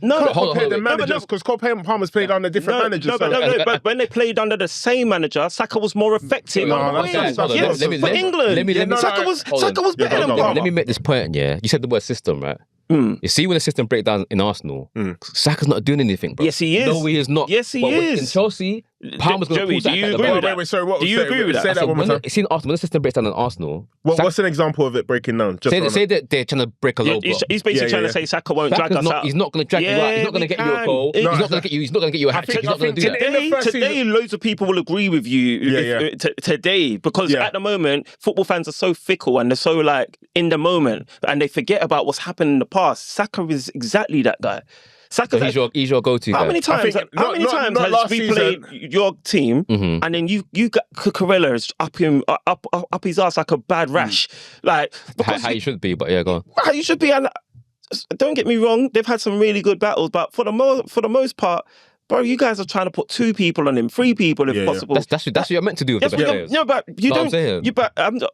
compare the managers because Cole Palmer's played under different managers. But when they played under the same manager, Saka was more effective. For England, Saka was better than Palmer. Let me make this point. Yeah, you said the word system, right? You see when the system breaks down in Arsenal, Saka's not doing anything, bro. Yes, he is. No, he is not. Yes, he is. In Chelsea, Palmer's going to pull Saka. Do you agree with that? Do you agree with that? Say that one more time. See in Arsenal, when the system breaks down in Arsenal... What's an example of it breaking down? Say that they're trying to break a low block. He's basically trying to say Saka won't drag us out. He's not going to drag you out. He's not going to get you a goal. He's not going to get you a hat-trick. He's not going to do that. Today, loads of people will agree with you today because at the moment, football fans are so fickle and they're so like in the moment and they forget about what's happened in the past. Saka is exactly that guy. Saka, he's your go-to guy. How many times has we played your team and then you got Cucurella up his ass like a bad rash? Like how you should be, but yeah, go on. How you should be. And don't get me wrong, they've had some really good battles, but for the most part, bro, you guys are trying to put 2 people on him, 3 people if possible. That's what you're meant to do with the players. No, but you don't.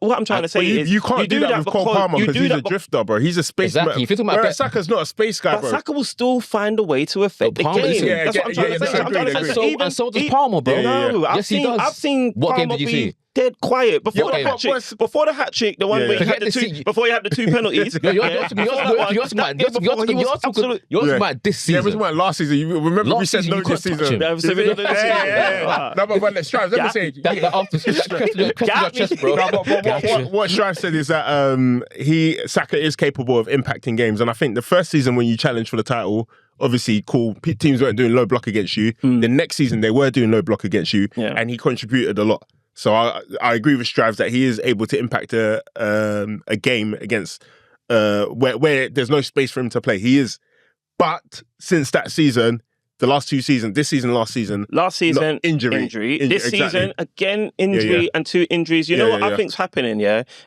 What I'm trying to say is you can't do that with Cole Palmer because he's a drifter, bro. He's a space exactly. Whereas Saka's not a space guy, bro. But Saka will still find a way to affect the game. That's what I'm trying to say. And so does Palmer, bro. No, yes, he does. I've seen what Palmer game did you see? Dead quiet before the hat trick. The one where he had before he had the 2 penalties. You're talking about this season. Yeah, we're talking about last season. You remember we said no this season. No, but when Strives, let me say. What Strives said is that Saka is capable of impacting games, and I think the first season when you challenged for the title, obviously, cool. Teams weren't doing low block against you. The next season, they were doing low block against you, and he contributed a lot. So I agree with Strives that he is able to impact a game against where there's no space for him to play. He is. But since that season, the last 2 seasons, this season, last season, injury. This season, again, injury and 2 injuries. You know what I think's happening,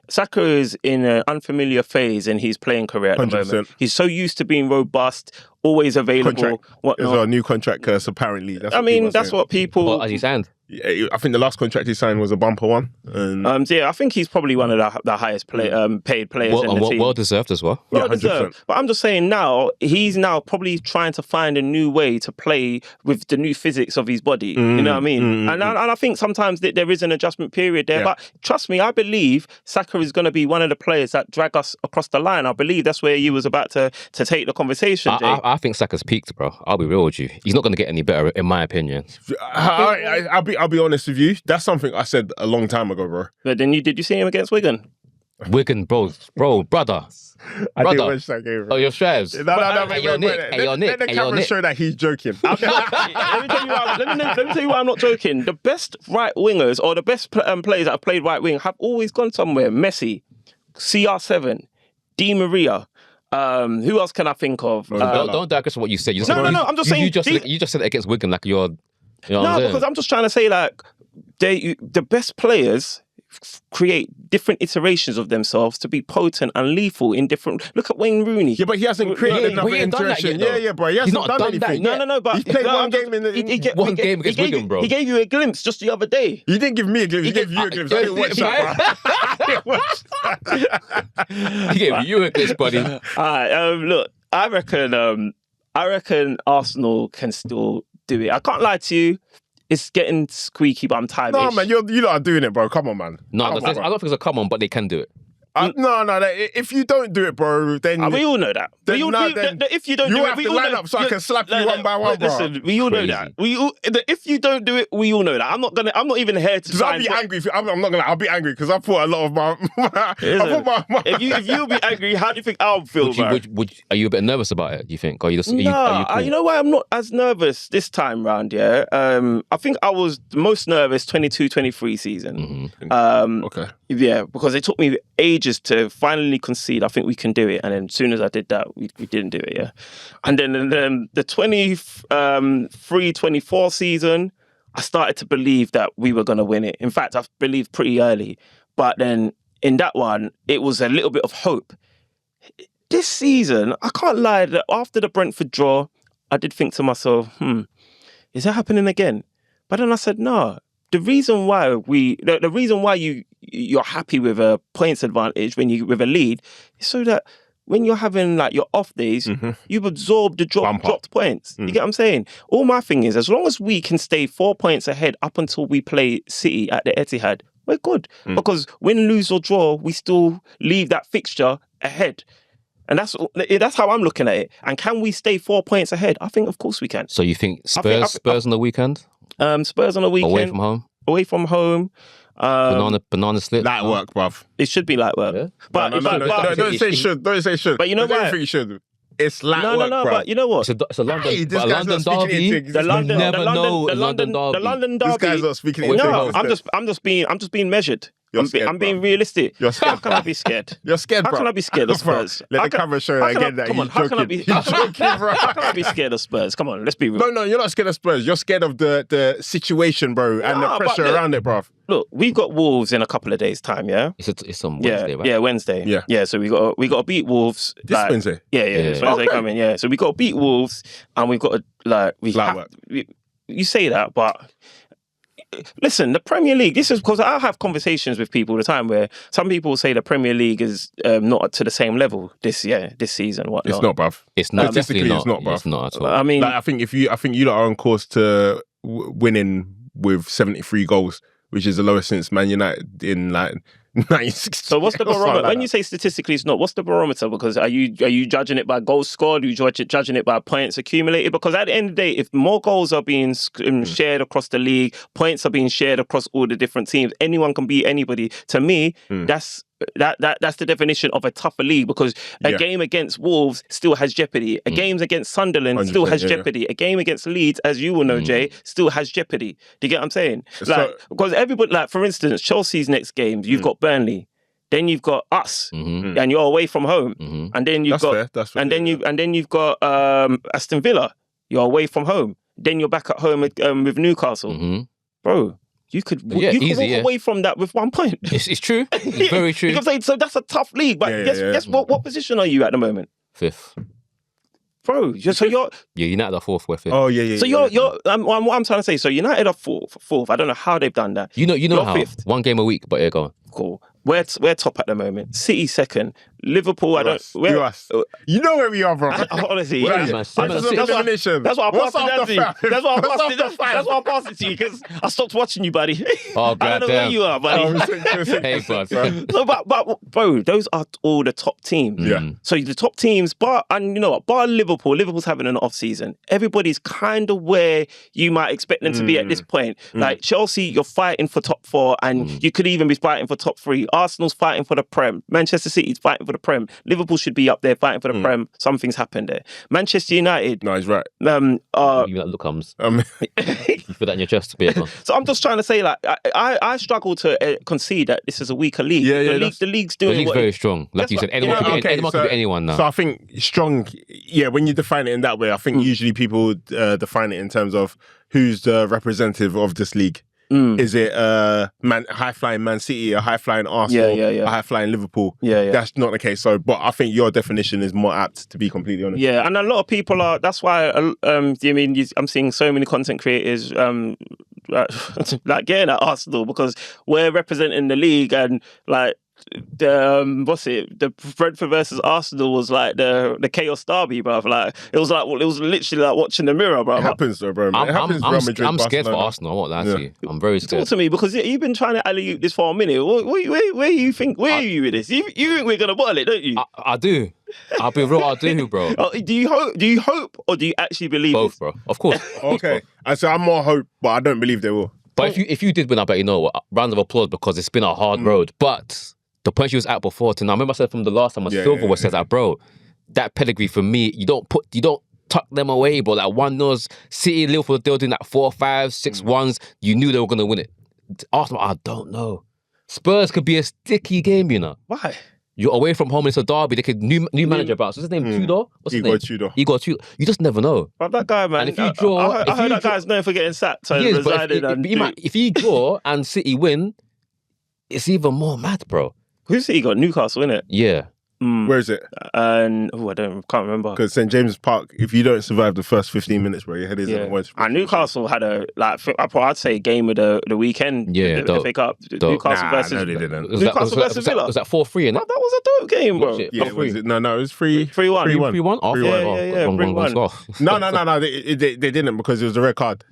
Saka is in an unfamiliar phase in his playing career at the 100%. Moment. He's so used to being robust, always available. There's a new contract curse, apparently. That's what people... What has he signed? I think the last contract he signed was a bumper one. And I think he's probably one of the highest paid players in the team. Well deserved as well. Well deserved. But I'm just saying he's now probably trying to find a new way to play with the new physics of his body. You know what I mean? And I think sometimes there is an adjustment period there. But trust me, I believe Saka is going to be one of the players that drag us across the line. I believe that's where you was about to take the conversation, Jay. I think Saka's peaked, bro. I'll be real with you. He's not going to get any better, in my opinion. I'll be honest with you. That's something I said a long time ago, bro. But then did you see him against Wigan? Wigan, brother. I didn't watch that game, bro. Oh, your Strives. Let the camera show that he's joking. Let me tell you why I'm not joking. The best right wingers or the best players that have played right wing have always gone somewhere. Messi, CR7, Di Maria. Who else can I think of? Don't digress on what you said. No. I'm just saying. You just said it against Wigan like you're... because I'm just trying to say like the best players create different iterations of themselves to be potent and lethal in different. Look at Wayne Rooney. Yeah, but he hasn't created another he ain't done that iteration. yet, though. Yeah, bro. He hasn't not done done that anything. yet. No, but He's played one game in the. One game against Wigan, bro. He gave you a glimpse just the other day. You didn't give me a glimpse. He gave you a glimpse. I didn't watch that, bro. I didn't watch that. He gave you a glitch, buddy. All right, look, I reckon Arsenal can still do it. I can't lie to you. It's getting squeaky, but I'm tired. No, man, you lot are doing it, bro. Come on, man. No, Come I on, don't bro. think it's a come on, but they can do it. No. If you don't do it, bro, then We all know that. Then If you don't you do it, have we to all line know. up so I can slap you one by one, bro. Listen, we all know that. If you don't do it, we all know that. I'm not even here to. Because I'll be angry. I'm not gonna. I'll be angry because I put a lot of my. If you'll be angry, how do you think I'll feel, bro? Are you a bit nervous about it? Do you think? Or are you just? Are you cool? You know why I'm not as nervous this time round? Yeah, I think I was the most nervous 22-23 season. Okay. Yeah, because it took me ages to finally concede. I think we can do it, and then as soon as I did that, we didn't do it. Yeah, and then the 23-24 season, I started to believe that we were going to win it. In fact, I believed pretty early, but then in that one, it was a little bit of hope. This season, I can't lie that after the Brentford draw, I did think to myself, is that happening again? But then I said, no. The reason why you're happy with a points advantage with a lead is so that when you're having like your off days, you've absorbed the dropped points. You get what I'm saying? All my thing is, as long as we can stay 4 points ahead up until we play City at the Etihad, we're good. Because win, lose or draw, we still leave that fixture ahead. And that's how I'm looking at it. And can we stay 4 points ahead? I think, of course, we can. So you think Spurs on the weekend? Spurs on the weekend. Away from home? Banana slip? Light work, bruv. It should be light work. Yeah. But don't say should. Don't say should. But you know what? I what? don't think should. It's light work, No, bruv. but you know what? It's a London, Hey, this a guy's London not speaking derby. into The London, never the know London, a London derby. the London derby. This guy's not speaking into No, it. I'm just being measured. You're scared, I'm being bro. realistic. You're scared, How can I be scared? You're scared, How bro. can I be scared of Spurs? Let the camera show again that he's joking. He's joking, bro. How can I be scared of Spurs? Come on, let's be real. No, you're not scared of Spurs. You're scared of the situation, bro, and the pressure around it, bro. Look, we've got Wolves in a couple of days' time, yeah? It's on Wednesday, right? Yeah, Wednesday. Yeah. So we got to beat Wolves. This Wednesday? Yeah. It's Wednesday coming, yeah. So we got to beat Wolves and we've got to, you say that, but listen, the Premier League, this is because I have conversations with people all the time where some people say the Premier League is not to the same level this season, whatnot. It's not, bruv. It's not. Statistically, Definitely it's not, bruv. It's not at all. I mean, I think you lot are on course to winning with 73 goals, which is the lowest since Man United in like 1960. so what's the barometer? When you say statistically it's not, what's the barometer? Because are you judging it by goals scored? Are you judging it by points accumulated? Because at the end of the day, if more goals are being shared across the league, points are being shared across all the different teams, anyone can beat anybody. To me, that's the definition of a tougher league, because a game against Wolves still has jeopardy. A game against Sunderland still has jeopardy. A game against Leeds, as you will know, Jay, still has jeopardy. Do you get what I'm saying? Because everybody, like for instance, Chelsea's next games, you've got Burnley, then you've got us, and you're away from home, and then you've then you've got Aston Villa, you're away from home, then you're back at home with Newcastle, bro. You could walk away from that with 1 point. It's true. It's very true. You can say, so that's a tough league. But guess what position are you at the moment? 5th. Bro, so you're... Yeah, United are 4th, we're 5th. Oh, yeah. So you're what I'm trying to say, so United are 4th. I don't know how they've done that. You know You're how. 5th. 1 game a week, but yeah, go on. Cool. We're top at the moment. City 2nd. Liverpool, I don't... You know where we are, bro. Honestly, Where are you, man? that's why I passed it to you, because I stopped watching you, buddy. Oh, I don't know where you are, buddy. Hey, bud. No, but bro, those are all the top teams. Yeah. So the top teams, and you know what, bar Liverpool's having an off season. Everybody's kind of where you might expect them to be at this point. Like Chelsea, you're fighting for top 4, and you could even be fighting for top 3. Arsenal's fighting for the Prem. Manchester City's fighting for the Prem. Liverpool should be up there fighting for the Prem. Something's happened there. Manchester United. No, he's right. You that look comes. You put that in your chest. So I'm just trying to say, like, I struggle to concede that this is a weaker league. The league's doing. The league's very strong. Like you said, anyone could be anyone now. So I think strong. Yeah, when you define it in that way, I think usually people define it in terms of who's the representative of this league. Is it high-flying Man City, a high-flying Arsenal, a high-flying Liverpool? That's not the case. So, but I think your definition is more apt, to be completely honest. Yeah, and a lot of people are. That's why I'm seeing so many content creators like getting at Arsenal because we're representing the league and like. The Brentford versus Arsenal was like the chaos derby, bruv. Like it was literally like watching the mirror, bruv. It happens though, bro. I'm scared for Arsenal. I won't lie to you. I'm very scared. Talk to me because you've been trying to alley-oop this for a minute. Where you think? Where are you with this? You think we're gonna bottle it, don't you? I do. I'll be real. I do, bro. Do you hope, or do you actually believe both, this? bro? Of course. Okay. I say I'm more hope, but I don't believe they will. But if you did win, I bet you know what. Round of applause because it's been a hard road, but. The point she was at before, I remember I said from the last time, Silver was said that, bro, that pedigree for me, you don't tuck them away, bro. Like 1-0s, City, Liverpool, they were doing like 4-5, 6-1s. You knew they were going to win it. Arsenal, I don't know. Spurs could be a sticky game, you know. Why? You're away from home and it's a derby. They could new manager about. What's his name? Tudor? What's his name? Igor Tudor. You just never know. But that guy, man. And if you draw, I heard that guy's known for getting sacked. So if you draw and City win, it's even more mad, bro. Who's City got? Newcastle, innit? Yeah. Where is it? And can't remember. Because St James's Park, if you don't survive the first 15 minutes, bro, your head is in the worst. And Newcastle had I'd say game of the weekend. Yeah, the FA Cup. Newcastle versus. No, they didn't. Newcastle versus Villa. Was that 4-3? That was a dope game, bro. Yeah, was it? No, it was 3-1. 3-1? Oh, 3-1. No, they didn't because it was a red card.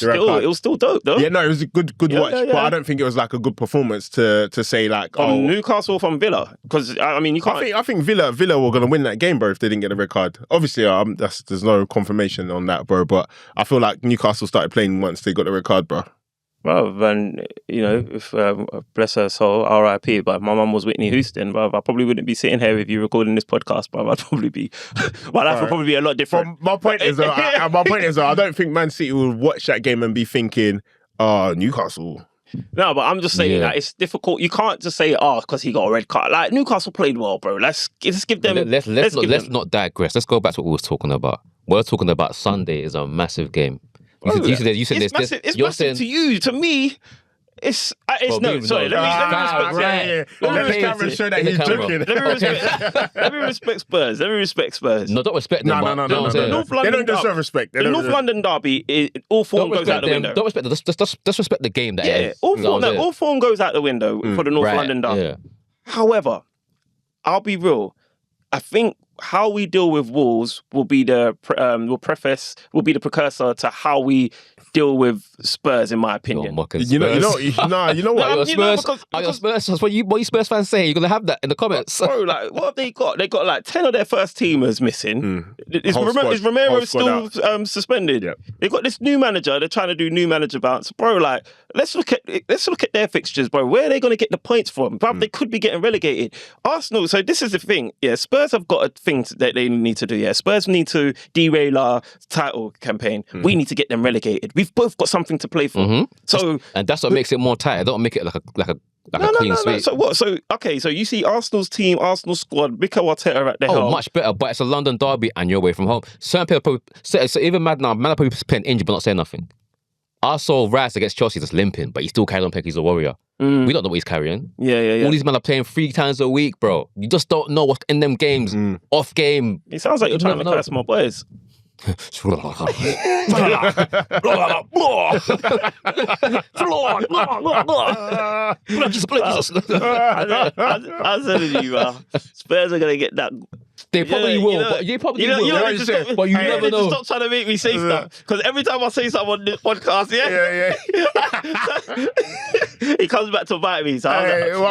It was still dope, though. Yeah, no, it was a good watch, but I don't think it was like a good performance to say like Newcastle from Villa because I mean you can't. I think Villa were going to win that game, bro, if they didn't get a red card. Obviously, there's no confirmation on that, bro, but I feel like Newcastle started playing once they got the red card, bro. Well, then, you know, if bless her soul, R.I.P., but my mum was Whitney Houston, but I probably wouldn't be sitting here with you recording this podcast, but I'd probably be, my life would probably be a lot different. My point is, I don't think Man City will watch that game and be thinking, Newcastle. No, but I'm just saying that it's difficult. You can't just say, because he got a red card. Like, Newcastle played well, bro. Let's give them... Let's not digress. Let's go back to what we were talking about. We're talking about Sunday is a massive game. You said it's massive. It's massive to you. To me, it's no. Sorry, let me show that he's joking. Let me respect Spurs. No, don't respect them. No. They don't deserve respect. The North London derby, all form goes out the window. Don't respect them. Just respect the game that is. All form goes out the window for the North London derby. Yeah. However, I'll be real. I think how we deal with Wolves will be the precursor to how we deal with Spurs, in my opinion. You know what? Spurs. What you Spurs fans say, you're gonna have that in the comments. Bro, like, what have they got? They got like 10 of their first teamers missing. Is Romero still suspended? Yep. They got this new manager. They're trying to do new manager bounce, bro. Like, let's look at their fixtures, bro. Where are they going to get the points from? Bro, they could be getting relegated. Arsenal. So this is the thing. Yeah, Spurs have got a thing that they need to do. Yeah, Spurs need to derail our title campaign. We need to get them relegated. We've both got something to play for. So, and that's what makes it more tight. Don't make it like a clean sweep. So what? So you see Arsenal's team, Arsenal squad, Mikel Arteta at the helm. Much better, but it's a London derby and you're away from home. Certain people probably, so even mad now, man are probably playing injured but not saying nothing. I saw Rice against Chelsea just limping, but he still carried on playing. He's a warrior. We don't know what he's carrying. Yeah. All these men are playing 3 times a week, bro. You just don't know what's in them games. Off game. It sounds like you're trying to curse my boys. As in you, Spurs are gonna get that. They probably will, but you probably will. But you never know. Stop trying to make me say stuff, because every time I say something on this podcast, he comes back to bite me. So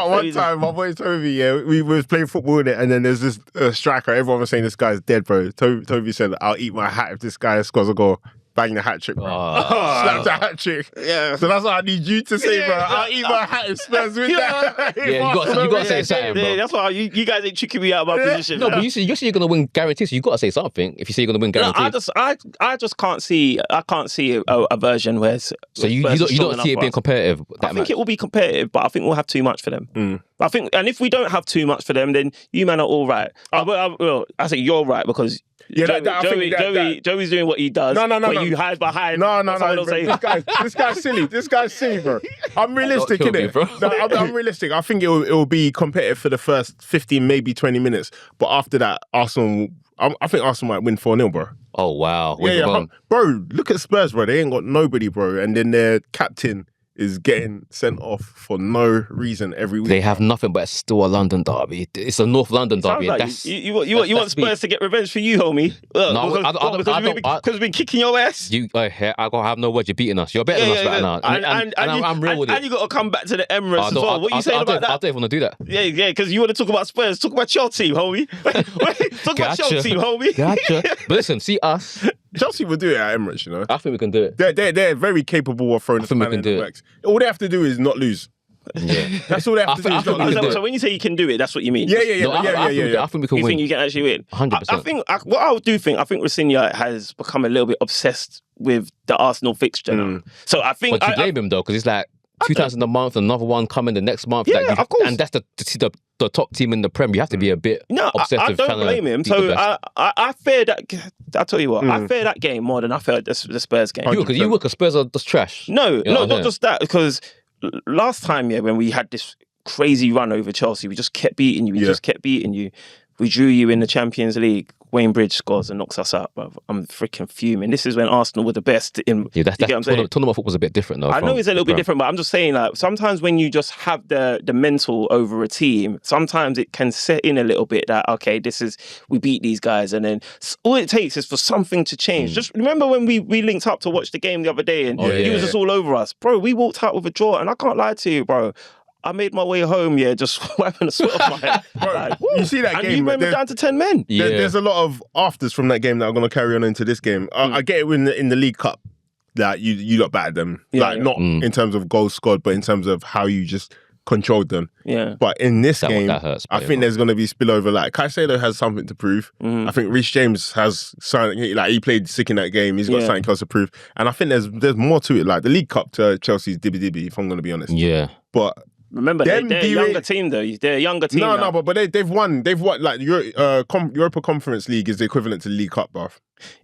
one time, my boy Toby, we was playing football in it, and then there's this striker. Everyone was saying this guy's dead, bro. Toby said, "I'll eat my hat if this guy scores a goal." Bang the hat trick, bro. Slapped the hat trick. Yeah. So that's what I need you to say, bro. I'll eat my hat if Spurs win that. Yeah, you got to say something, bro. That's why you guys ain't tricking me out of my position. No, but you say you're going to win guaranteed, so you got to say something. If you say you're going to win guaranteed. No, I just can't see. I can't see a version where. So you don't see it being competitive. I think it will be competitive, but I think we'll have too much for them. I think, and if we don't have too much for them, then you man are all right. I say you're right because Yeah, Joey's doing what he does. No. But you hide behind. No. Bro. This guy's silly. This guy's silly, bro. I'm realistic, Don't kill me, innit? bro. No, I'm realistic. I think it will be competitive for the first 15, maybe 20 minutes. But after that, Arsenal, I think Arsenal might win 4-0, bro. Oh, wow. Bro, look at Spurs, bro. They ain't got nobody, bro. And then their captain is getting sent off for no reason every week. They have nothing, but it's still a London derby. It's a North London derby. Like you want Spurs to get revenge for you, homie? Because we've been kicking your ass. I gotta have no words. You're beating us. You're better than us right now. And I'm real with it. And you got to come back to the Emirates as well. What are you saying about that? I don't even want to do that. Yeah, because you want to talk about Spurs. Talk about your team, homie. Talk about your team, homie. Gotcha. But listen, see us. Chelsea will do it at Emirates, you know. I think we can do it. They're very capable of throwing the man in the works. All they have to do is not lose. Yeah. That's all they have to do is not lose. So when you say you can do it, that's what you mean? I think we can You win. think you can actually win? 100%. I think Rosenior has become a little bit obsessed with the Arsenal fixture now. So I think... But you blame him though, because it's like 2,000 a month, another one coming the next month. Yeah, of course. And that's the top team in the Prem. You have to be a bit obsessive. I don't blame him. So I fear that... I'll tell you what, I fear that game more than I fear the Spurs game. Because Spurs are just trash. No, not just that, because last time, when we had this crazy run over Chelsea, we just kept beating you. We drew you in the Champions League. Wayne Bridge scores and knocks us out, bruv. I'm freaking fuming. This is when Arsenal were the best in. Yeah, tournament football was a bit different though. I know it's a little bit different, but I'm just saying, like, sometimes when you just have the mental over a team, sometimes it can set in a little bit that, okay, we beat these guys, and then all it takes is for something to change. Just remember when we linked up to watch the game the other day, and he was just all over us, bro. We walked out with a draw, and I can't lie to you, bro. I made my way home, just wiping the sweat off my head. Bro, like, you see that and game? You remember down to 10 men. There's a lot of afters from that game that I'm going to carry on into this game. I get it in the League Cup that you lot battered them. Not in terms of goals scored, but in terms of how you just controlled them. Yeah. But in this game, that hurts, I think there's going to be spillover. Like, Caicedo has something to prove. I think Reece James has something, like, he played sick in that game. He's got something else to prove. And I think there's more to it. Like, the League Cup to Chelsea's dibby, if I'm going to be honest. Yeah. But... Remember, they're a younger team, though. They're a younger team. No, but they've won. They've won. Like, Europa Conference League is the equivalent to League Cup, bruv.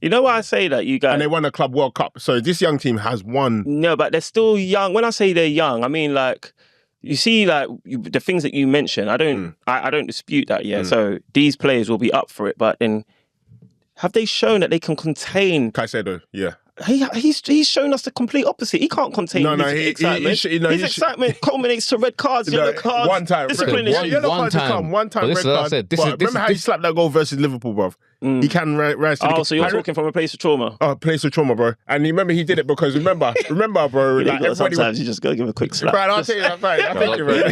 You know why I say that, you guys? And they won a Club World Cup. So this young team has won. No, but they're still young. When I say they're young, I mean, like, you see, like, the things that you mentioned, I don't dispute that, So these players will be up for it, but then have they shown that they can contain... Caicedo, yeah. He's shown us the complete opposite. He can't contain his excitement. His excitement culminates to red cards, yellow cards, one time, discipline. One time red card. Remember how he slapped that goal versus Liverpool, bruv? He can rise to the... So you're talking from a place of trauma? Oh, a place of trauma, bro. And remember, he did it because, remember, bro. Like, sometimes you just got to give a quick slap. Right, I'll tell you that, right. Thank you, bro.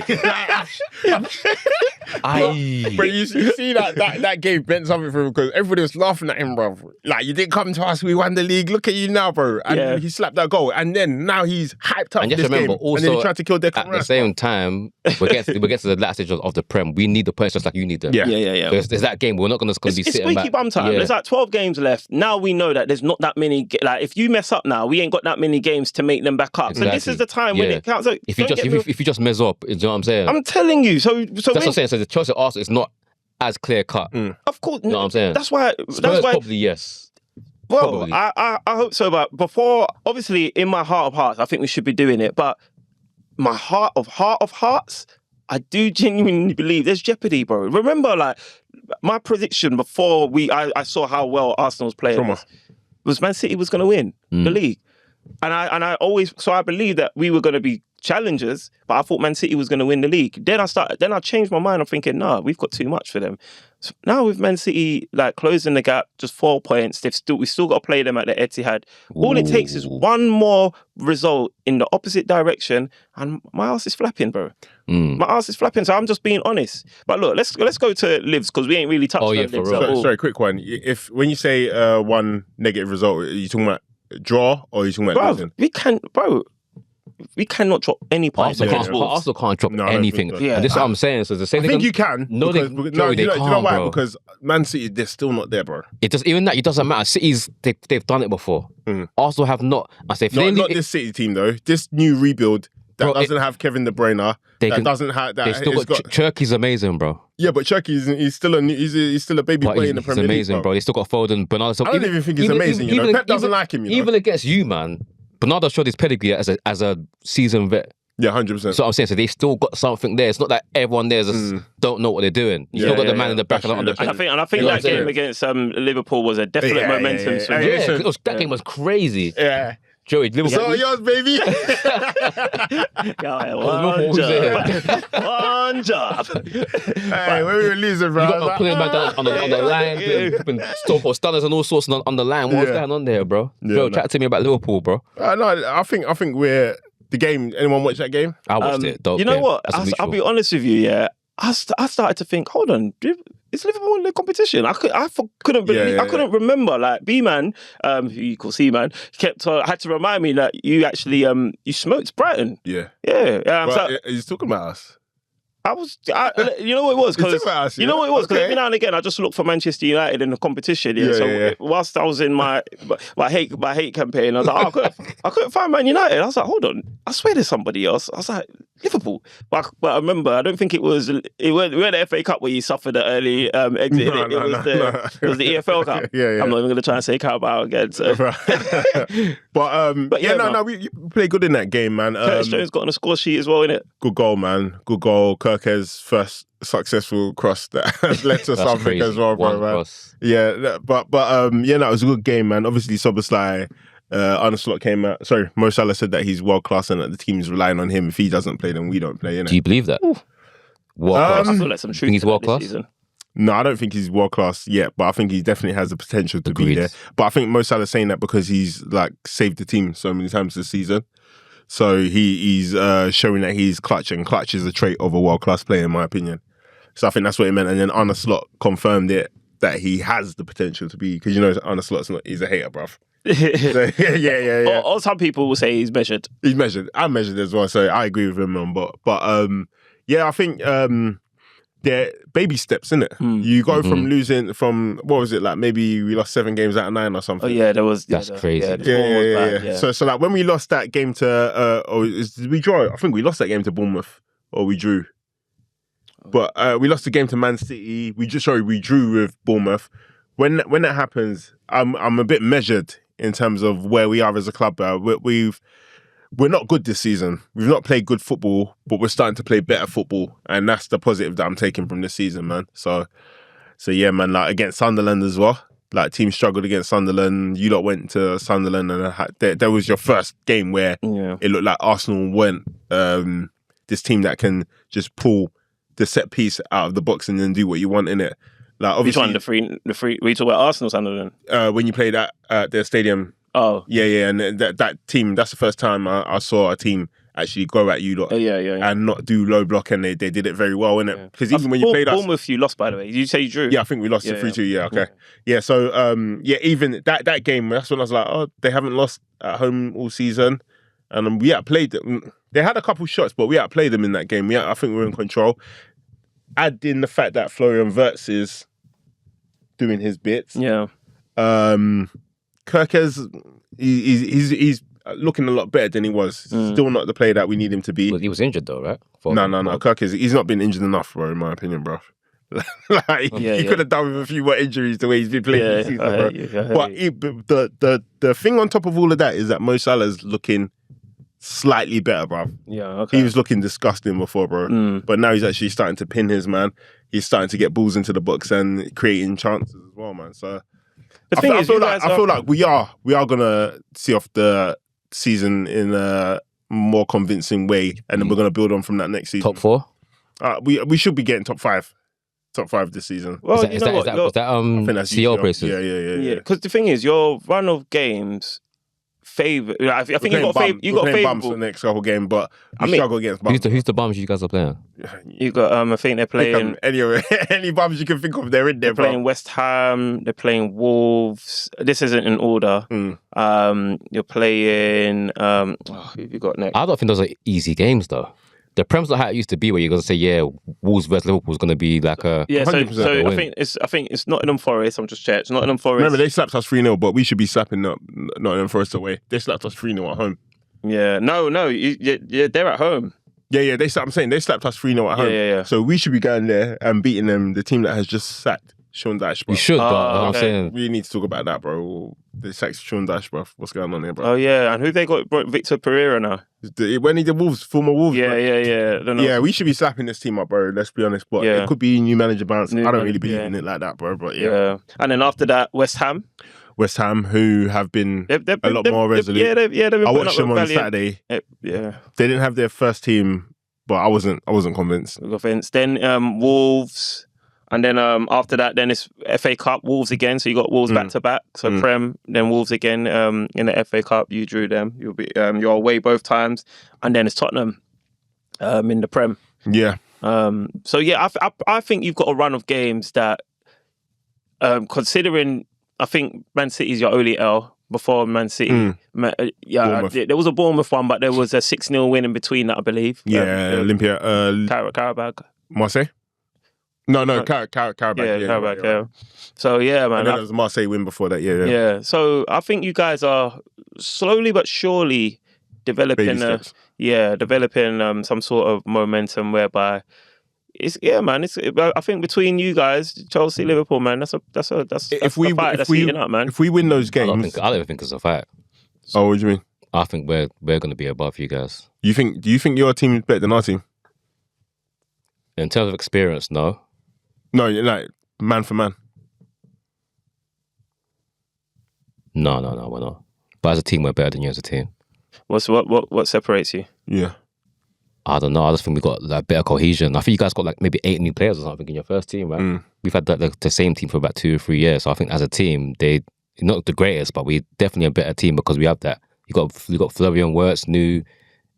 But you see that game meant something for him because everybody was laughing at him, bro. Like, you didn't come to us, we won the league. Look at you now, bro. And he slapped that goal. And then now he's hyped up and just this remember, game. also, and then he tried to kill Declan Rice. At the same time, we get to the last stage of the Prem. We need the points just like you need them. Yeah. There's that game. We're not going to be sitting back. It's squeaky bum time. There's like 12 games left. Now we know that there's not that many. Like, if you mess up now, we ain't got that many games to make them back up. Exactly. So this is the time when it counts. So if you just mess up, you know what I'm saying? I'm telling you. So that's what I'm saying. So the choice of Arsenal is not as clear cut. Of course. You know what I'm saying? That's why. Probably yes. Well, I hope so. But before, obviously, in my heart of hearts, I think we should be doing it. But my heart of hearts, I do genuinely believe there's jeopardy, bro. Remember, like, my prediction before I saw how well Arsenal's playing was Man City was going to win the league. And I believed that we were going to be challengers, but I thought Man City was going to win the league. Then I changed my mind. I'm thinking, nah, we've got too much for them. So now with Man City like closing the gap, just 4 points, we still got to play them at the Etihad. All it takes is one more result in the opposite direction, and my ass is flapping, bro. My ass is flapping. So I'm just being honest. But look, let's go to Livs because we ain't really touched on Livs. Sorry, quick one. When you say one negative result, are you talking about draw or are you talking about losing? We cannot drop any points. Arsenal can't drop anything. Yeah. And this is what I'm saying. So the same I think you can. No, they can't, you know why? bro. Because Man City, they're still not there, bro. It doesn't matter. City's they've done it before. Arsenal have not. I say not this City team though. This new rebuild that doesn't have Kevin De Bruyne. Doesn't have that. They still got Cherky's amazing, bro. Yeah, but Cherky he's still a baby boy in the Premier League. He's amazing, bro. They still got Foden, Bernardo. I don't even think he's amazing. Pep doesn't like him. Even against you, man. Bernardo showed his pedigree as a seasoned vet. Yeah, 100%. So I'm saying, so they still got something there. It's not that everyone there just don't know what they're doing. You still got the man in the back on the pitch. And I think that game against Liverpool was a definite momentum swing. That game was crazy. Yeah. Joey, Liverpool. So yours, baby. One job. Hey, when we were losing, bro. You got putting back down on the line, so-called stunners and all sorts on the line. What's going on there, bro? Bro, chat to me about Liverpool, bro. No, I think we're the game. Anyone watch that game? I watched it. You know what? I'll be honest with you. Yeah, I started to think. Hold on. Is Liverpool in the competition? I couldn't believe. I couldn't remember. Like B-Man, who you call C-Man, had to remind me that you actually you smoked Brighton. Yeah. He's talking about us. You know what it was? Because you know what it was? Because every now and again I just look for Manchester United in the competition. Whilst I was in my hate campaign, I was like, I couldn't find Man United. I was like, hold on, I swear there's somebody else. I was like, Liverpool. But I remember, I don't think it was the FA Cup where you suffered the early exit. It was the EFL Cup. I'm not even going to try and say Carabao again. So. But we played good in that game, man. Curtis Jones got on the score sheet as well, innit? Good goal, man. Good goal. Kirke's first successful cross that has led to something crazy. As well, bro. Man. Yeah, but it was a good game, man. Obviously, Soboslai, Arne Slot came out. Sorry, Mo Salah said that he's world class and that the team's relying on him. If he doesn't play, then we don't play. Innit? Do you believe that? World class. I feel like some truth. Think he's world class? No, I don't think he's world class yet, but I think he definitely has the potential to be there. But I think Mo Salah's saying that because he's like saved the team so many times this season. So he's showing that he's clutch, and clutch is a trait of a world-class player, in my opinion. So I think that's what it meant. And then Arne Slot confirmed it, that he has the potential to be, because Arne Slot's he's a hater, bruv. So, yeah. Or some people will say he's measured. He's measured. I'm measured as well, so I agree with him on. But I think they're baby steps, innit? You go from losing from, what was it, like maybe we lost 7 games out of 9 or something. Oh yeah, that's crazy. Yeah. So like when we lost that game to, did we draw? I think we lost that game to Bournemouth, or we drew. But we lost the game to Man City. We drew with Bournemouth. When that happens, I'm a bit measured in terms of where we are as a club. We're not good this season. We've not played good football, but we're starting to play better football, and that's the positive that I'm taking from this season, man. So yeah, man. Like against Sunderland as well. Like teams struggled against Sunderland. You lot went to Sunderland, and there was your first game where it looked like Arsenal weren't this team that can just pull the set piece out of the box and then do what you want in it. Like obviously, the free. We talk about Arsenal Sunderland when you played at their stadium. Oh yeah, and that team. That's the first time I saw a team actually go at you lot. And not do low block, and they did it very well, innit? Because even when you played us, Bournemouth, you lost, by the way. Did you say you drew? Yeah, I think we lost it 3-2. Yeah, okay. Yeah, so even that game, that's when I was like, oh, they haven't lost at home all season, and we outplayed them. They had a couple shots, but we outplayed them in that game. I think we were in control. Add in the fact that Florian Wirtz is doing his bits. Yeah. Kirkes, he's looking a lot better than he was. Still not the player that we need him to be. Well, he was injured though, right? No. Kirkes, he's not been injured enough, bro, in my opinion, bro. He could have done with a few more injuries the way he's been playing this season, bro. But the thing on top of all of that is that Mo Salah's looking slightly better, bro. Yeah, okay. He was looking disgusting before, bro. But now he's actually starting to pin his man. He's starting to get balls into the box and creating chances as well, man. So I feel like we are gonna see off the season in a more convincing way, and then we're gonna build on from that next season. Top 4? We should be getting top 5 this season. Well, is that CL braces? Yeah. Because the thing is, your run of games favor. I think you got favourable bumps the next couple games, but struggle against bumps. Who's the bums you guys are playing? You got I think they're playing any bums you can think of. They're in there. They're playing West Ham. They're playing Wolves. This isn't in order. You're playing. Who have you got next? I don't think those are easy games though. The Prem's not how it used to be, where you're going to say, Wolves versus Liverpool is going to be like a 100%. So I think it's Nottingham Forest. I'm just checking. It's Nottingham Forest. Remember, they slapped us 3-0, but we should be slapping Nottingham Forest away. They slapped us 3-0 at home. Yeah, no, they're at home. Yeah, I'm saying they slapped us 3-0 at home. Yeah. So we should be going there and beating them, the team that has just sacked Sean Dyche, bro. You should, but I'm saying We need to talk about that, bro. They sacked Sean Dyche, bro. What's going on here, bro? Oh, yeah, and who they got? Victor Pereira now. When he did Wolves, former Wolves. Yeah, bro. yeah. I don't know. Yeah, we should be slapping this team up, bro. Let's be honest. But it could be new manager bounce. I don't really believe in it like that, bro. But yeah. And then after that, West Ham, who have been a lot more resolute. They've been I putting watched up them on rebellion. Saturday. Yeah. They didn't have their first team, but I wasn't convinced. Then Wolves, and then after that, then it's FA Cup, Wolves again. So you got Wolves back to back. So Prem, then Wolves again in the FA Cup. You drew them. You're away both times, and then it's Tottenham in the Prem. Yeah. So yeah, I think you've got a run of games that, considering, I think Man City's your only L before Man City. There was a Bournemouth one, but there was a 6-0 win in between that, I believe. Yeah, Olympia. Karabakh. Marseille? No, Karabakh. Karabakh, yeah. So yeah, man. And then there was a Marseille win before that, yeah. Yeah, so I think you guys are slowly but surely developing some sort of momentum whereby I think between you guys, Chelsea, Liverpool, man, that's a fight that's heating up, man. If we win those games, I don't even think it's a fight. Oh, what do you mean? I think we're going to be above you guys. Do you think your team is better than our team? In terms of experience, no. No, like man for man. No, we're not. But as a team, we're better than you as a team. What separates you? Yeah. I don't know. I just think we got like better cohesion. I think you guys got like maybe 8 new players or something in your first team, right? We've had the same team for about 2 or 3 years. So I think as a team, they're not the greatest, but we're definitely a better team because we have that. You got Florian Wirtz, new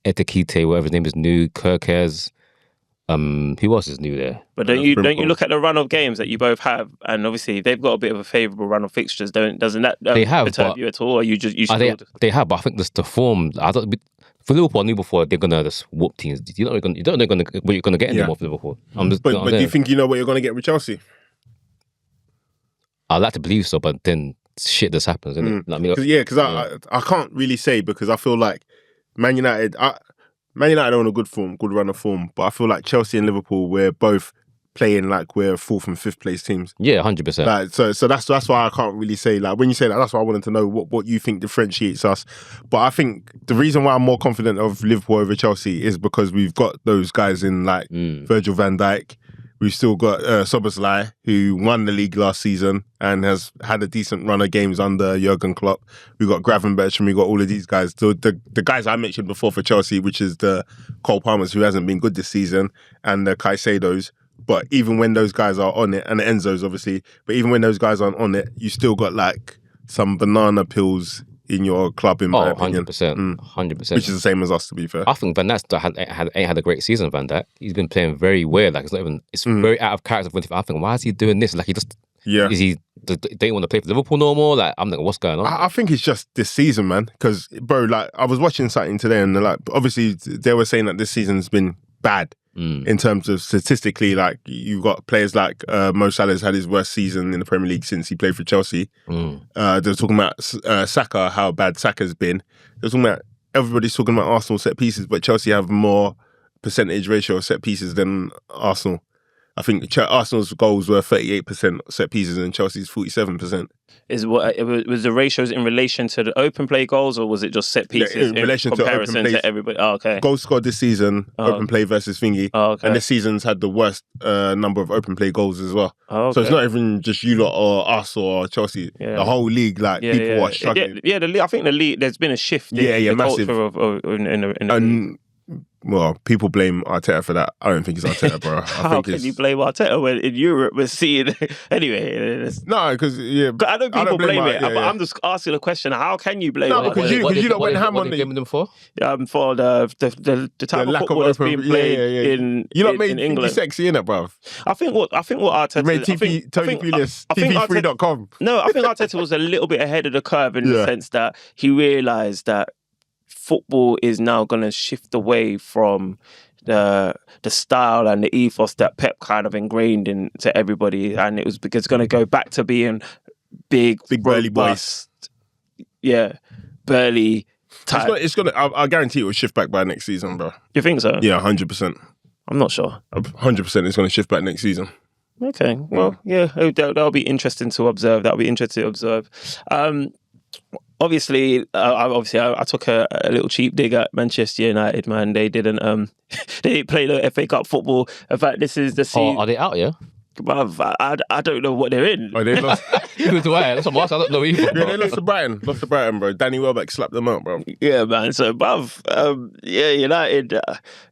Etekite, whatever his name is, new Kirkes. Who else is new there? But don't you look at the run of games that you both have, and obviously they've got a bit of a favourable run of fixtures. Doesn't that perturb you at all? Or you they have, but I think the form. For Liverpool, I knew before they're gonna just whoop teams. You don't know what you're gonna get anymore for Liverpool. But do you think you know what you're gonna get with Chelsea? I'd like to believe so, but then shit just happens, isn't it? Because I can't really say because I feel like Man United are on a good run of form, but I feel like Chelsea and Liverpool, we're both playing like we're 4th and 5th place teams. Yeah, 100%. Like, so that's why I can't really say, like, when you say that, that's why I wanted to know what you think differentiates us. But I think the reason why I'm more confident of Liverpool over Chelsea is because we've got those guys in like Virgil van Dijk. We've still got Szoboszlai, who won the league last season and has had a decent run of games under Jurgen Klopp. We've got Gravenberch and we've got all of these guys. The guys I mentioned before for Chelsea, which is the Cole Palmers, who hasn't been good this season, and the Caicedos. But even when those guys are on it, and the Enzos obviously, but even when those guys aren't on it, you still got like some banana pills in your club, in my opinion. 100%. Which is the same as us, to be fair. I think Van Dijk ain't had a great season, Van Dijk. He's been playing very weird. Like, it's very out of character. I think, why is he doing this? Like, is he don't want to play for Liverpool no more? Like, I'm like, what's going on? I think it's just this season, man. Because, bro, like, I was watching something today and like, obviously they were saying that this season's been bad. In terms of statistically, like you've got players like Mo Salah's had his worst season in the Premier League since he played for Chelsea. They were talking about Saka, how bad Saka's been. They're talking about everybody's talking about Arsenal set pieces, but Chelsea have more percentage ratio of set pieces than Arsenal. I think Arsenal's goals were 38% set pieces and Chelsea's 47%. Was the ratios in relation to the open play goals, or was it just set pieces in relation comparison to everybody? Oh, okay. Goals scored this season, open play versus thingy. Oh, okay. And this season's had the worst number of open play goals as well. Oh, okay. So it's not even just you lot or us or Chelsea. Yeah. The whole league, like people are struggling. I think the league, there's been a shift in the massive. culture in the league. Well, people blame Arteta for that. I don't think it's Arteta, bro. How can you blame Arteta when in Europe we're seeing... Anyway. No, because, I know people blame it, but I'm just asking a question. How can you blame it? No, because you don't went ham on the... them for? For the type of football that's being played in you lot made in England. Sexy, innit, bro? I think what Arteta... You made Tony Pulis, TV3.com. No, I think Arteta was a little bit ahead of the curve in the sense that he realised that football is now going to shift away from the style and the ethos that Pep kind of ingrained into everybody, and it was because it's going to go back to being big burly boys. Yeah, burly, tired. It's gonna. I guarantee it will shift back by next season, bro. You think so? Yeah, 100%. I'm not sure. 100%. It's gonna shift back next season. Okay. Well, yeah, that'll be interesting to observe. Obviously, I took a little cheap dig at Manchester United. Man, they didn't. They didn't play the FA Cup football. In fact, this is the season. Oh, are they out? Yeah. I don't know what they're in. Oh, they lost. Who do I? That's what I'm asking. I don't know either. Yeah, Bro. they lost to Brighton, bro. Danny Welbeck slapped them out, bro. Yeah, man. So, United,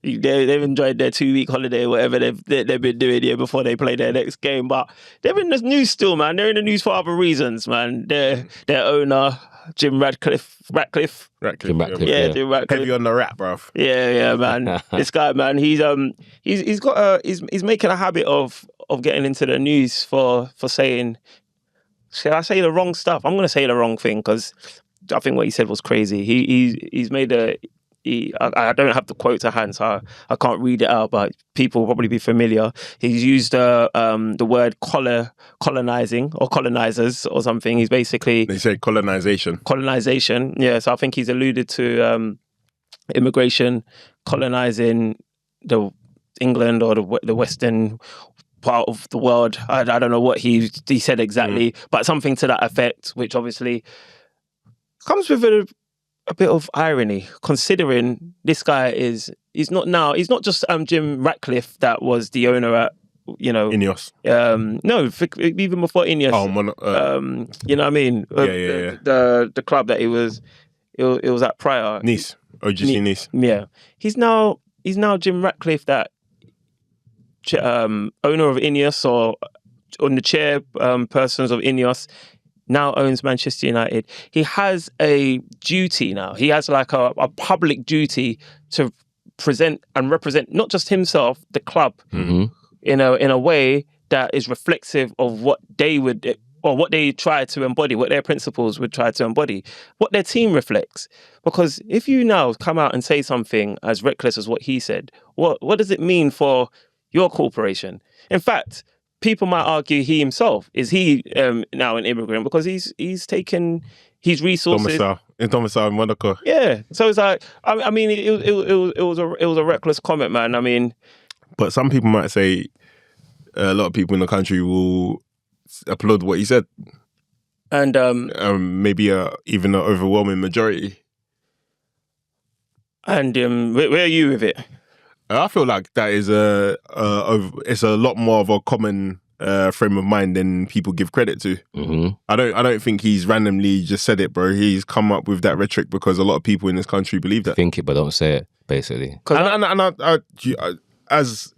they've enjoyed their 2-week holiday, whatever they've been doing here before they play their next game. But they're in the news still, man. They're in the news for other reasons, man. Their owner, Jim Ratcliffe. Jim Ratcliffe, Yeah, Jim Ratcliffe. Heavy on the rap, bro. Yeah, man. This guy, man, he's making a habit of getting into the news for saying, shall I say the wrong stuff? I'm going to say the wrong thing because I think what he said was crazy. He's made I don't have the quote to hand, so I can't read it out, but people will probably be familiar. He's used the word colonizing or colonizers or something. He's basically... They say colonization. Colonization, yeah. So I think he's alluded to immigration, colonizing the England or the Western part of the world. I don't know what he said exactly, but something to that effect, which obviously comes with a bit of irony, considering this guy he's not just Jim Ratcliffe that was the owner at Ineos. No, even before Ineos. You know what I mean? Yeah. The club that it was at prior. Nice. OGC Nice. Yeah. He's now Jim Ratcliffe, that owner of Ineos, or on the chair persons of Ineos, now owns Manchester United. He has a duty now. He has like a public duty to present and represent not just himself, the club, in a way that is reflexive of what they would, or what they try to embody, what their principles would try to embody, what their team reflects. Because if you now come out and say something as reckless as what he said, what does it mean for your corporation? In fact, people might argue he himself is now an immigrant because he's taken his resources. Domicile in Monaco. Yeah, so it's like I mean it was a reckless comment, man. I mean, but some people might say a lot of people in the country will applaud what he said, and maybe even an overwhelming majority. And where are you with it? I feel like that is it's a lot more of a common frame of mind than people give credit to. I don't think he's randomly just said it, bro. He's come up with that rhetoric because a lot of people in this country believe that. Think it, but don't say it, basically. As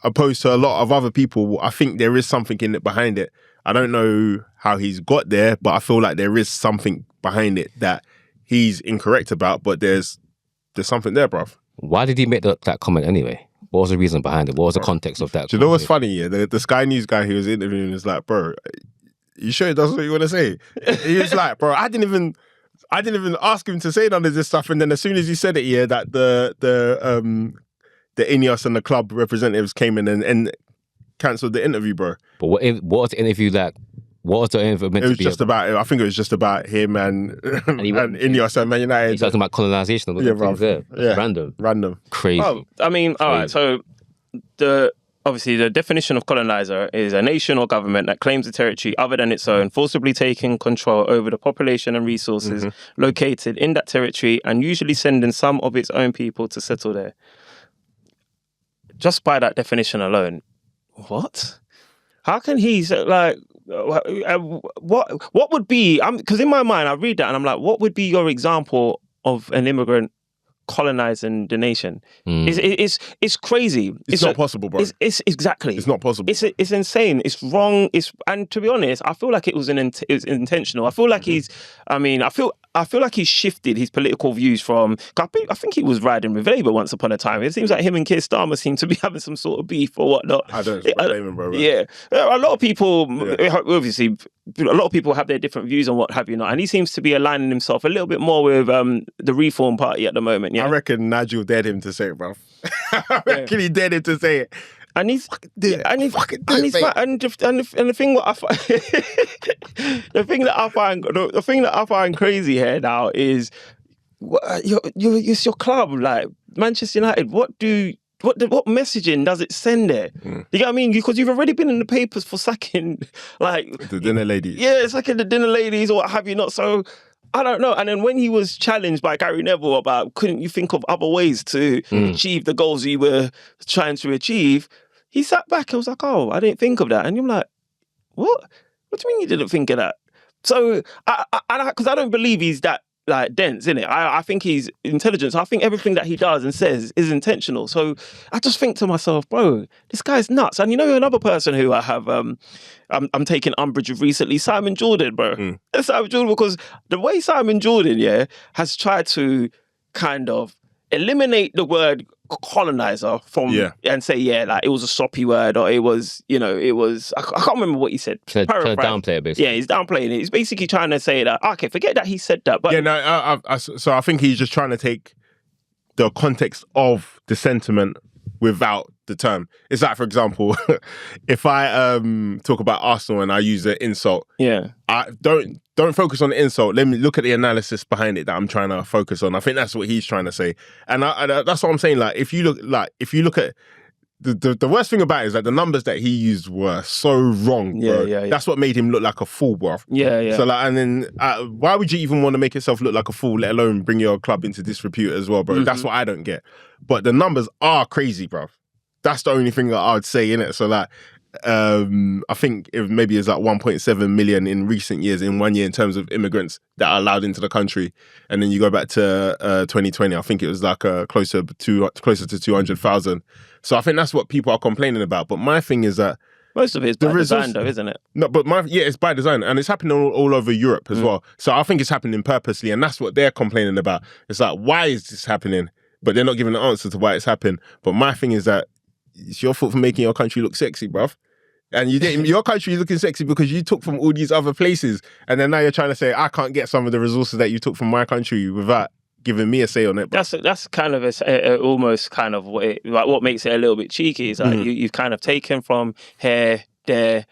opposed to a lot of other people, I think there is something in it behind it. I don't know how he's got there, but I feel like there is something behind it that he's incorrect about, but there's something there, bruv. Why did he make that comment anyway? What was the reason behind it? What was the context of that? Do you know what's funny? Yeah, the Sky News guy he was interviewing is like, bro, you sure that's what you want to say? He was like, bro, I didn't even ask him to say none of this stuff, and then as soon as he said it, yeah, that the Ineos and the club representatives came in and cancelled the interview, bro. But what was the interview like? What was the interview meant to be? I think it was just about him and Ineos and Man United. He's talking about colonization. Yeah, bro. Yeah. Random. Crazy. Well, I mean, all right. So obviously the definition of colonizer is a nation or government that claims a territory other than its own, forcibly taking control over the population and resources located in that territory, and usually sending some of its own people to settle there. Just by that definition alone, what? How can he like? What would be? Because in my mind, I read that and I'm like, what would be your example of an immigrant colonizing the nation? It's crazy. It's not possible, bro. It's exactly. It's not possible. It's insane. It's wrong. And to be honest, I feel like it was intentional. I feel like I feel like he's shifted his political views from... I think he was riding with Labour once upon a time. It seems like him and Keir Starmer seem to be having some sort of beef or whatnot. I don't blame him, bro. Yeah. A lot of people, obviously, a lot of people have their different views on what have you not. And he seems to be aligning himself a little bit more with the Reform Party at the moment. Yeah? I reckon Nigel dared him to say it, bro. I reckon he dared him to say it. And the thing that I find crazy here now is it's your club, like Manchester United. What messaging does it send there? You get what I mean? Because you've already been in the papers for sacking, like the dinner ladies. Yeah, sacking the dinner ladies or what have you not. So I don't know. And then when he was challenged by Gary Neville about couldn't you think of other ways to achieve the goals you were trying to achieve, he sat back and was like, "Oh, I didn't think of that." And you're like, "What? What do you mean you didn't think of that?" So because I don't believe he's that like dense, innit? I think he's intelligent. So I think everything that he does and says is intentional. So I just think to myself, bro, this guy's nuts. And you know another person who I have I'm taking umbrage with recently, Simon Jordan, bro. Simon Jordan, because the way Simon Jordan, has tried to kind of eliminate the word colonizer from and say, like it was a sloppy word or it was, I can't remember what he said. To downplay it, basically. Yeah, he's downplaying it. He's basically trying to say that, okay, forget that he said that. But so I think he's just trying to take the context of the sentiment without the term. It's like, for example, if I talk about Arsenal and I use an insult, I don't focus on the insult. Let me look at the analysis behind it that I'm trying to focus on. I think that's what he's trying to say, and that's what I'm saying. Like, if you look at the worst thing about it is that the numbers that he used were so wrong, bro. That's what made him look like a fool, bro. So like, and then why would you even want to make yourself look like a fool, let alone bring your club into disrepute as well, bro? That's what I don't get. But the numbers are crazy, bro. That's the only thing that I would say, innit? So like, I think maybe it's like 1.7 million in recent years, in 1 year, in terms of immigrants that are allowed into the country. And then you go back to 2020, I think it was like closer to 200,000. So I think that's what people are complaining about. But my thing is that most of it is by design, though, isn't it? No, but it's by design, and it's happening all over Europe as well. So I think it's happening purposely, and that's what they're complaining about. It's like, why is this happening? But they're not giving the answer to why it's happened. But my thing is that it's your fault for making your country look sexy, bruv. And your country is looking sexy because you took from all these other places, and then now you're trying to say I can't get some of the resources that you took from my country without giving me a say on it. Bro. That's kind of almost kind of what makes it a little bit cheeky. Is like you've kind of taken from here, there.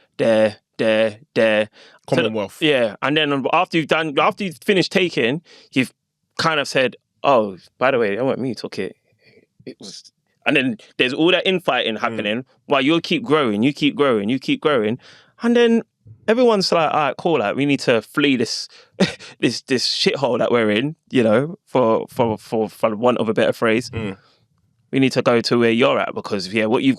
Commonwealth. And then after you've finished taking, you've kind of said, "Oh, by the way, that wasn't me who took it. It was." And then there's all that infighting happening while you keep growing. And then everyone's like, all right, cool, like we need to flee this shithole that we're in, for want of a better phrase. We need to go to where you're at because what you've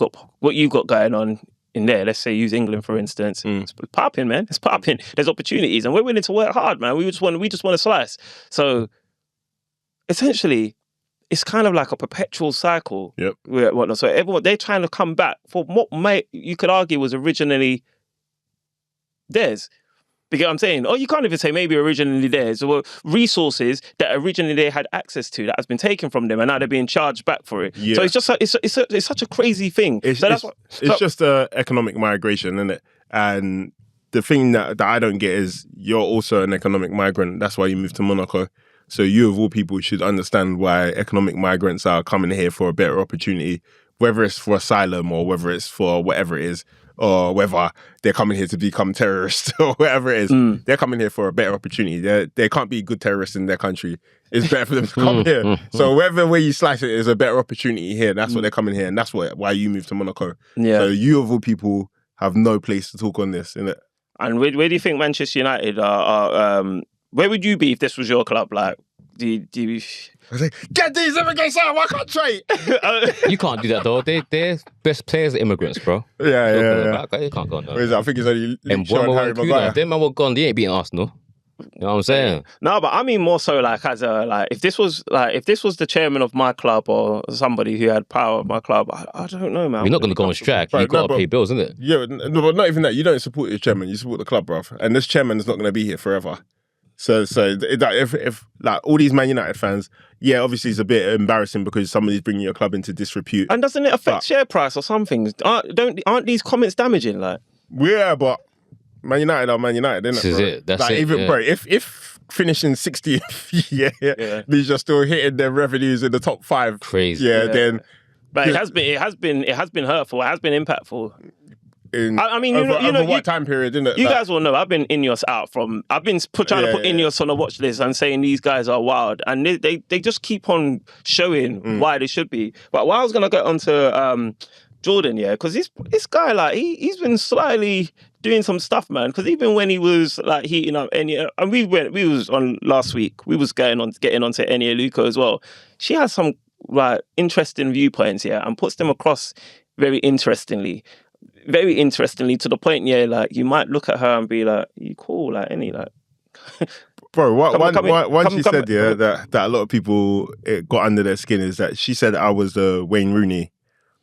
got going on in there, let's say use England for instance, it's popping, man. It's popping. There's opportunities and we're willing to work hard, man. We just want to slice. So essentially, it's kind of like a perpetual cycle. Whatnot. So they're trying to come back for what you could argue was originally theirs. You get what I'm saying? Or you can't even say maybe originally theirs. Or resources that originally they had access to that has been taken from them and now they're being charged back for it. So it's just it's such a crazy thing. It's just economic migration, isn't it? And the thing that I don't get is you're also an economic migrant. That's why you moved to Monaco. So you, of all people, should understand why economic migrants are coming here for a better opportunity, whether it's for asylum or whether it's for whatever it is, or whether they're coming here to become terrorists or whatever it is. They're coming here for a better opportunity. They can't be good terrorists in their country. It's better for them to come here. So whether way you slice it is a better opportunity here. That's what they're coming here, and that's why you moved to Monaco. So you, of all people, have no place to talk on this, innit? And where do you think Manchester United are? Where would you be if this was your club? Like, do you... Get these immigrants out of my country! You can't do that though. They're best players are immigrants, bro. Yeah. You can't go on. What is that? I think it's only Sean Harry Maguire. Them man were gone. They ain't beating Arsenal. You know what I'm saying? No, but I mean more so like as if this was the chairman of my club or somebody who had power of my club, I don't know, man. You're not going to go on strike. You got to pay bills, isn't it? Yeah, no, but not even that. You don't support your chairman. You support the club, bruv. And this chairman is not going to be here forever. So if like all these Man United fans, obviously it's a bit embarrassing because somebody's bringing your club into disrepute. And doesn't it affect share price or something? Aren't these comments damaging? Like, yeah, but Man United are Man United, isn't it? This is it. That's it. Even, bro, if finishing 60th, means you're still hitting their revenues in the top 5. Crazy. Then. But it has been hurtful. It has been impactful. I mean, over what time period, isn't it? You guys will know. I've been Ineos out from. I've been trying to put Ineos on a watch list and saying these guys are wild, and they just keep on showing why they should be. But what I was gonna get onto Jordan, because this guy, like, he's been slightly doing some stuff, man. Because even when he was like heating up Eni, and we was on last week. We was getting onto Eni Aluko as well. She has some like interesting viewpoints, and puts them across very interestingly to the point, like you might look at her and be like, "You cool, like any like." Bro, one she said that a lot of people it got under their skin is that she said I was the Wayne Rooney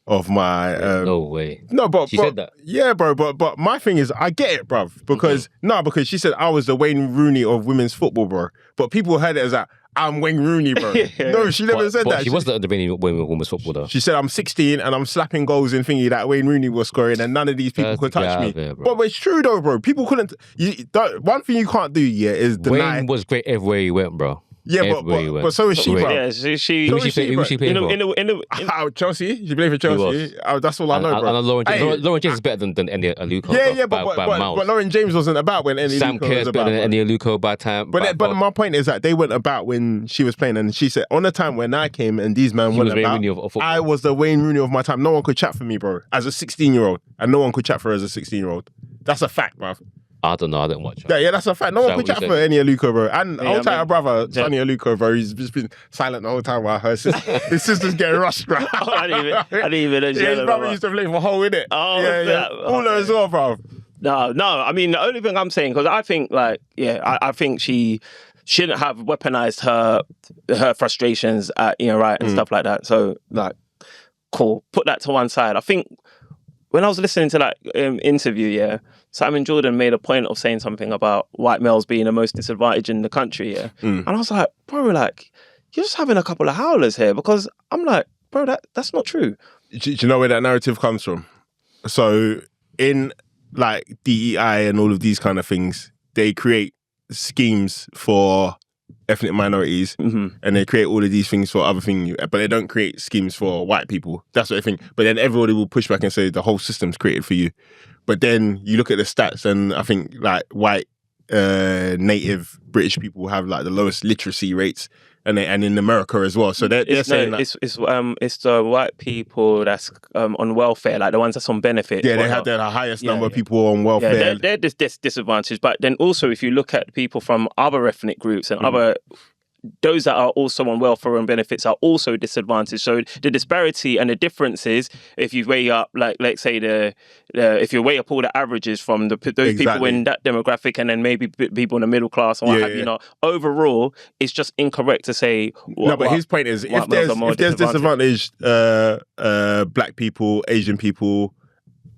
of my no way. No, but she said that. Yeah, bro, but my thing is I get it, bruv, because because she said I was the Wayne Rooney of women's football, bro. But people heard it as that I'm Wayne Rooney, bro. No, she never said that. She wasn't the Wayne women's football though. She said I'm 16 and I'm slapping goals in thingy that Wayne Rooney was scoring, and none of these people could touch me. There, but it's true though, bro. People couldn't. One thing you can't do, is deny. Wayne was great everywhere he went, bro. Yeah, but so is she, bro. Yeah, Who was she playing for? Chelsea. She played for Chelsea. That's all I know, bro. And Lauren James is better than Eni Aluko. Yeah, by miles. but Lauren James wasn't about when Eni Sam Aluko Kerr's was about. better than Eni Aluko by time. But my point is that they weren't about when she was playing, and she said on the time when I came and these men weren't about. I was the Wayne Rooney of my time. No one could chat for me, bro, as a 16-year-old, and no one could chat for her as a 16-year-old. That's a fact, bro. I don't know. I didn't watch her. Yeah, that's a fact. No one could chat for Eni Aluko, bro. And I'll tell her brother, Sonny Aluko, bro. He's just been silent the whole time while his sister's getting rushed, bro. I didn't even know. His brother used to play for Hull, innit? Oh, yeah. All as well, bro. No. I mean, the only thing I'm saying, because I think, like, I think she shouldn't have weaponized her frustrations at right and stuff like that. So, like, cool. Put that to one side. I think when I was listening to that interview, Simon Jordan made a point of saying something about white males being the most disadvantaged in the country, And I was like, bro, like, you're just having a couple of howlers here, because I'm like, bro, that's not true. Do you know where that narrative comes from? So in like DEI and all of these kind of things, they create schemes for ethnic minorities, and they create all of these things for other things, but they don't create schemes for white people. That's what I think. But then everybody will push back and say the whole system's created for you. But then you look at the stats, and I think like white native British people have like the lowest literacy rates, and in America as well. So they're saying that it's the white people that's on welfare, like the ones that's on benefits. Yeah, they have the highest number of people on welfare. Yeah, they're disadvantaged. But then also, if you look at people from other ethnic groups and those that are also on welfare and benefits are also disadvantaged. So the disparity and the differences, if you weigh up, like let's say if you weigh up all the averages from those people in that demographic, and then maybe people in the middle class and what have you, overall, it's just incorrect to say. But his point is, if there's disadvantaged black people, Asian people,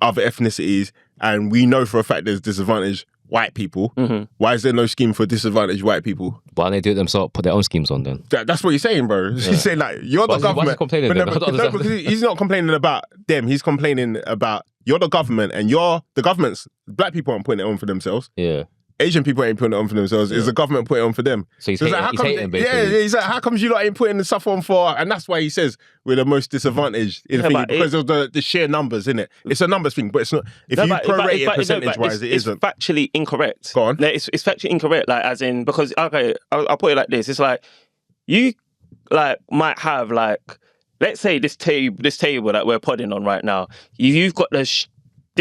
other ethnicities, and we know for a fact there's disadvantaged white people, why is there no scheme for disadvantaged white people? Why don't they do it themselves, put their own schemes on then? That's what he's saying, bro. He's saying like, you're the government. Why is he complaining then? Because he's not complaining about them. He's complaining about you're the government, and you're the government's, black people aren't putting it on for themselves. Yeah. Asian people ain't putting it on for themselves. It's the government putting it on for them. So he's hating basically. Yeah, he's like, how comes you lot ain't putting the stuff on for... And that's why he says we're the most disadvantaged in the thing, because of the sheer numbers, innit? It's a numbers thing, but it's not... If you prorate it percentage-wise, it isn't. It's factually incorrect. Go on. It's factually incorrect, like, as in... Because, okay, I'll put it like this. It's like, you, like, might have, like... Let's say this table that we're podding on right now, you've got this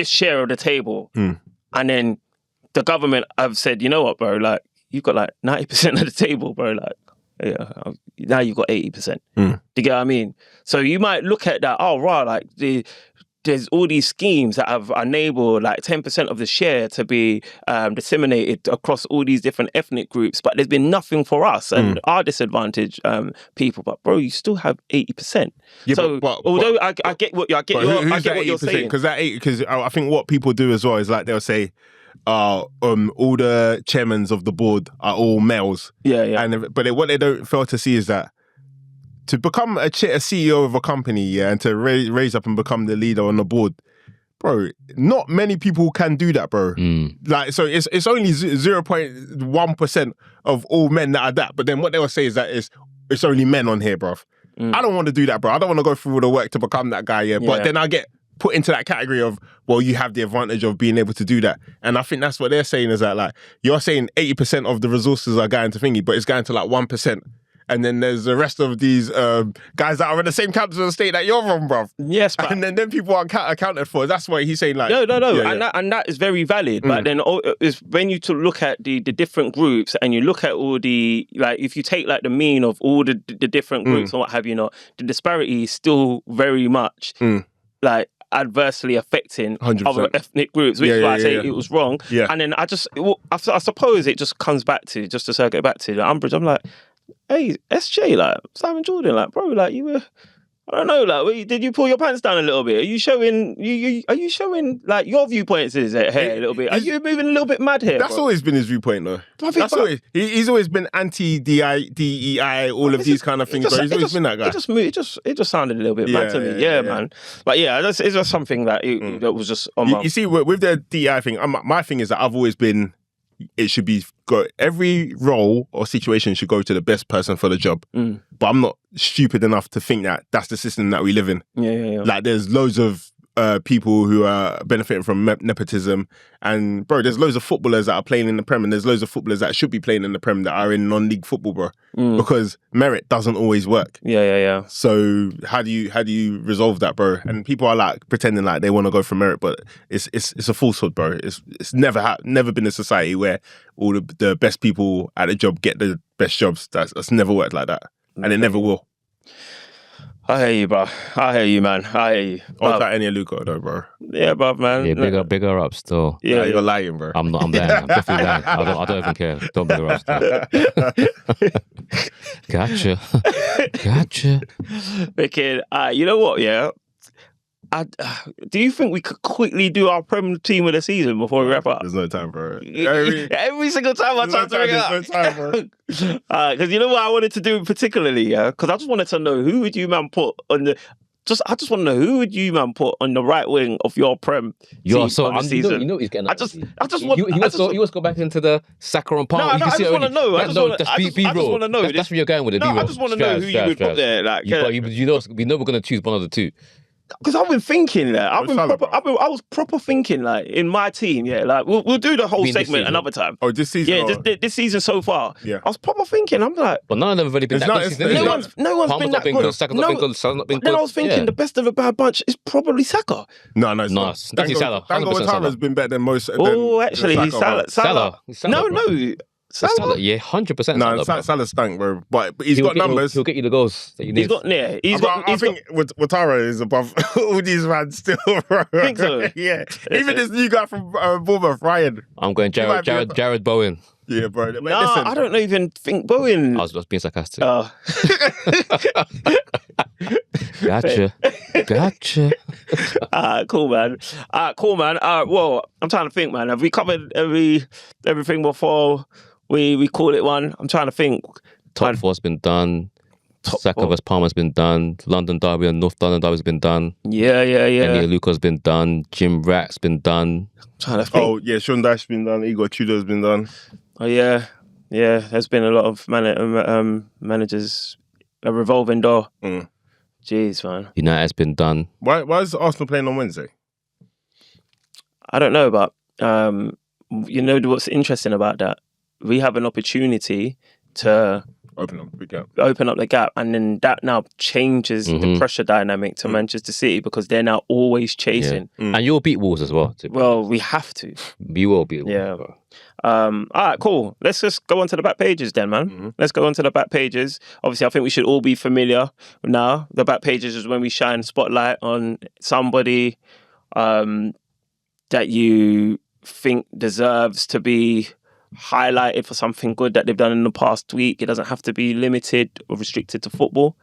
share of the table, and then the government have said, you know what, bro, like, you've got like 90% of the table, bro, like, now you've got 80%. Do you get what I mean? So you might look at that, oh, right, like, there's all these schemes that have enabled like 10% of the share to be disseminated across all these different ethnic groups, but there's been nothing for us and our disadvantaged people. But bro, you still have 80%. Yeah, so although I get what you're saying, because I think what people do as well is like they'll say, all the chairmen of the board are all males. Yeah. But what they don't fail to see is that to become a CEO of a company, and to raise up and become the leader on the board, bro, not many people can do that, bro. Like, so it's only 0.1% of all men that are that. But then what they will say is that it's only men on here, bro. I don't want to do that, bro. I don't want to go through all the work to become that guy, But then I get put into that category of, well, you have the advantage of being able to do that. And I think that's what they're saying is that, like, you're saying 80% of the resources are going to thingy, but it's going to like 1%. And then there's the rest of these guys that are in the same capital state that you're from, bruv. Yes, but... And then people aren't accounted for. That's why he's saying like... No. Yeah, and that is very valid. But then it's when you to look at the different groups and you look at all the... Like, if you take like the mean of all the different groups and what have you not, the disparity is still very much like adversely affecting 100%. other ethnic groups, which is why I say it was wrong. Yeah. And then I suppose it just comes back to, just to circle back to the Umbridge, I'm like, hey, SJ, like, Simon Jordan, like, bro, like, you were, I don't know, like, did you pull your pants down a little bit? Are you showing, are you showing, like, your viewpoints here a little bit? Are you moving a little bit mad here, That's bro? always been his viewpoint, though. He's always been anti-DEI, all of these kind of things, bro. He's always been that guy. It just sounded a little bit mad to me, yeah, man. But yeah, it's just something that, that was just on my... You see, with the DEI thing, my thing is that I've always been... It should be every role or situation should go to the best person for the job. But I'm not stupid enough to think that that's the system that we live in. Yeah. Like, there's loads of people who are benefiting from nepotism, and bro, there's loads of footballers that are playing in the Prem, and there's loads of footballers that should be playing in the Prem that are in non-league football, bro. Because merit doesn't always work. Yeah. So how do you resolve that, bro? And people are like pretending like they want to go for merit, but it's a falsehood, bro. It's never been a society where all the best people at a job get the best jobs. That's never worked like that, and it never will. I hear you, bro. I hear you, man. I hear you. Or that any Aluko, though, bro. Yeah, bro, man. Yeah, bigger up still. Yeah, you're lying, bro. I'm lying. I'm definitely lying. I don't even care. Don't bigger up still. Gotcha. Wicked. You know what, yeah? Do you think we could quickly do our Prem team of the season before we wrap up? There's no time, bro. Every single time I try to bring it up. There's no time, bro. Because you know what I wanted to do particularly, yeah? Because I just wanted to know who would you, man, put on the... I just want to know who would you, man, put on the right wing of your Prem team of the season. You know he's getting. I just want. He wants to go back into the Saka and Palmer. No, I just want to know. I just want to know. That's where you're going with it. No, I just want to know who you would put there. Like, we know we're going to choose one of the two. Because I've been thinking that I was proper thinking like in my team, yeah. Like we'll do the whole segment another time. Oh, this season? Yeah, this season so far. Yeah, I was proper thinking. I'm like, but none of them have really been that good. No one's been that good. Saka's not been good. Sala's not been good. Then I was thinking the best of a bad bunch is probably Saka. No, it's not. Salah. Dango Ouattara has been better than most. Actually, he's Salah. No. Salah, yeah, 100%. No, Salah stank, bro. But he's got numbers. He'll get you the goals that you need. I think Ouattara is above all these man still, bro. Think so? Yeah. Even this new guy from Bournemouth, Ryan. I'm going Jared Bowen. Yeah, bro. Listen. I don't even think Bowen. I was being sarcastic. Gotcha. Cool, man. Well, I'm trying to think, man. Have we covered everything before we call it one? I'm trying to think. Top four's been done. Saka vs Palmer's been done. London Derby and North London Derby's been done. Yeah. Aluko's been done. Jim Rat's been done. I'm trying to think. Oh, yeah, Sean Dyche's been done. Igor Tudor's been done. Oh, yeah. Yeah, there's been a lot of managers. A revolving door. Jeez, man. United's been done. Why is Arsenal playing on Wednesday? I don't know, but you know what's interesting about that? We have an opportunity to open up the gap, and then that now changes the pressure dynamic to Manchester City because they're now always chasing. Yeah. And you'll beat Wolves as well. Well, we have to. You will beat Wolves. Yeah. All right, cool. Let's just go on to the back pages then, man. Let's go on to the back pages. Obviously, I think we should all be familiar now. The back pages is when we shine spotlight on somebody that you think deserves to be highlighted for something good that they've done in the past week. It doesn't have to be limited or restricted to football.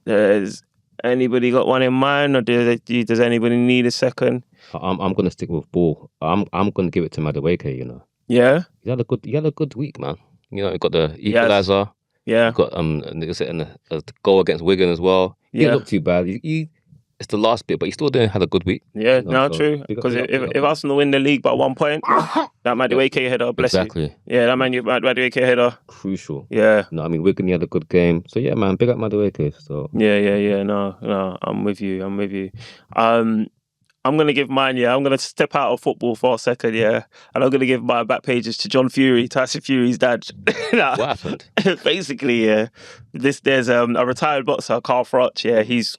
Does anybody got one in mind, or does anybody need a second? I'm going to stick with ball. I'm going to give it to Madueke, you know. Yeah? He had a good week, man. You know, he got the equaliser. Yeah. Got a goal against Wigan as well. He didn't look too bad. He it's the last bit, but he still had a good week. Yeah, You know, no, so true. big up, Because big up, big up. if Arsenal win the league by 1 point, that Madueke header, bless Exactly. you. Yeah, that Madueke header. Crucial. Yeah. No, I mean, Wigan had a good game. So, yeah, man, big up Madueke. So, Yeah. No, I'm with you. I'm going to give mine, I'm going to step out of football for a second, and I'm going to give my back pages to John Fury, Tyson Fury's dad. what happened? Basically, there's a retired boxer, Carl Froch, he's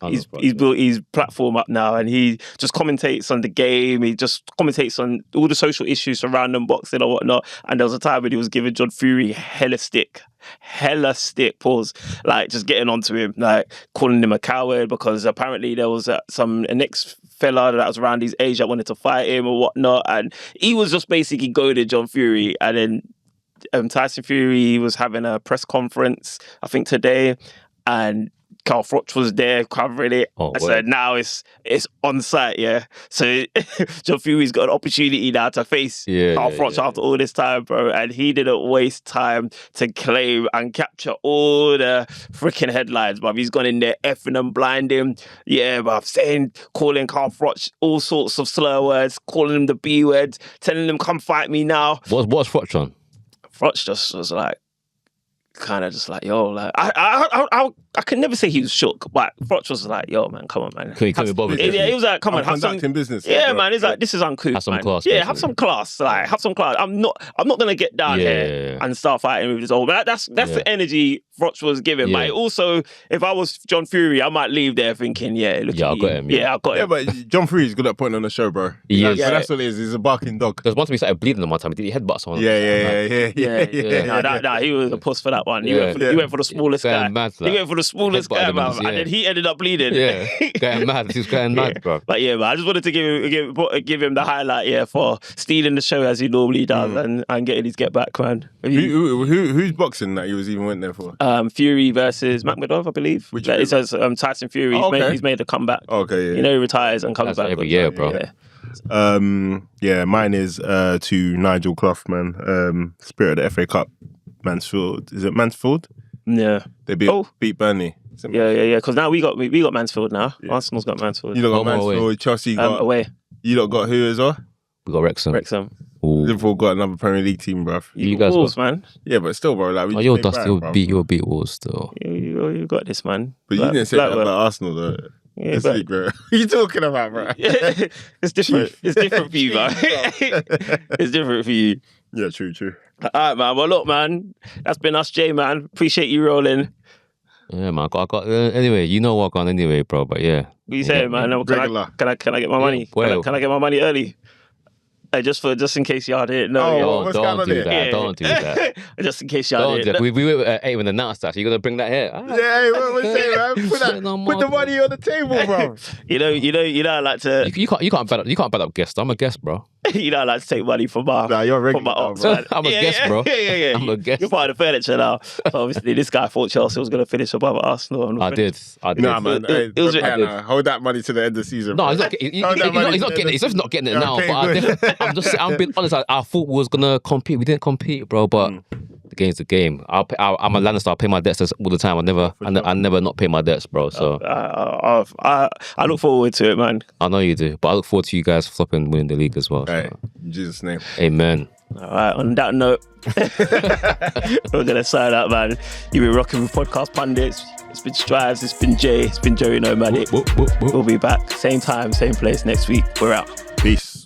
built his platform up now, and he just commentates on the game, he just commentates on all the social issues surrounding boxing or whatnot, and there was a time when he was giving John Fury hella stick, pause, like just getting onto him, like calling him a coward because apparently there was an ex fella that was around his age that wanted to fight him or whatnot, and he was just basically goaded John Fury. And then Tyson Fury was having a press conference, I think today, and Carl Froch was there covering it. I said, now it's on site, So John Fury's got an opportunity now to face Carl Froch after all this time, bro. And he didn't waste time to claim and capture all the freaking headlines, bruv. He's gone in there effing and blinding. Yeah, bruv, calling Carl Froch all sorts of slur words, calling him the B words, telling him, come fight me now. What's Froch on? Froch just was like, kind of just like, yo, like I can never say he was shook, but Froch was like, yo, man, come on, man. Can you bother? He was like, come on, have some conducting business. Yeah, man. He's like, this is uncouth. Have some man. class. Yeah, basically. have some class. Like, have some class. I'm not gonna get down here and start fighting with this old. But that's the energy Froch was giving. Yeah. Like, also, if I was John Fury, I might leave there thinking, look, I got him. Yeah, I got him. Yeah, but John Fury's good at putting on the show, bro. He is. But that's what it is. He's a barking dog. Because once we started bleeding him one time, he headbutts someone. Yeah. Nah, he was a puss for that one. He went for the smallest guy. Mad, he went for the smallest guy, man. And then he ended up bleeding. Yeah, going mad. He was going mad, bro. But yeah, man, I just wanted to give him the highlight, for stealing the show as he normally does and getting his get back, man. Who's boxing that he was even went there for? Fury versus Makhmedov, I believe. It says Tyson Fury. He's made a comeback. Okay, yeah. You know, he retires and comes back every year, bro. Mine is to Nigel Clough, man. Spirit of the FA Cup, Mansfield. Is it Mansfield? Yeah, they beat Burnley. Yeah. Because now we got Mansfield now. Yeah. Arsenal's got Mansfield. You lot got Mansfield. Away. Chelsea got away. You lot got who as well? We got Wrexham. Liverpool got another Premier League team, bruv. You guys Wolves, man. Yeah, but still, bro. Like, you'll beat Wolves still. You got this, man. But you didn't say that about Arsenal, though. Yeah, this week, bro. What are you talking about, bro? It's different. It's different for you, man. It's different for you. Yeah, true. All right, man. Well, look, man. That's been us, Jay, man. Appreciate you rolling. Yeah, man. I got anyway, you know what on anyway, bro. But yeah. What you saying, man? Can I get my money? Well, can I get my money early? Just in case y'all didn't know. Don't do that. Don't do that. Just in case y'all didn't know. We were at 8 when announced that. So you're gonna bring that here? Yeah, what we say, man? Put the money on the table, bro. You know, I like to. You can't bet up guest. I'm a guest, bro. You know, I like to take money from my. You're regular, my ops, man. I'm a guest, bro. Yeah. I'm a guest. You're part of the furniture now. So obviously, this guy thought Chelsea was going to finish above Arsenal. I did. Nah, man. Hold that money to the end of the season. No, he's not getting it. He's just not getting it now. But I'm being honest. I thought we was gonna compete. We didn't compete, bro. But the game's the game. I'm a Lannister. I pay my debts all the time. I never not pay my debts, bro. So I look forward to it, man. I know you do, but I look forward to you guys flopping, winning the league as well. So. Right. In Jesus' name. Amen. All right. On that note, we're gonna sign out, man. You've been rocking with Podcast Pundits. It's been Strives. It's been Jay. It's been Joey Nomadic. We'll be back same time, same place next week. We're out.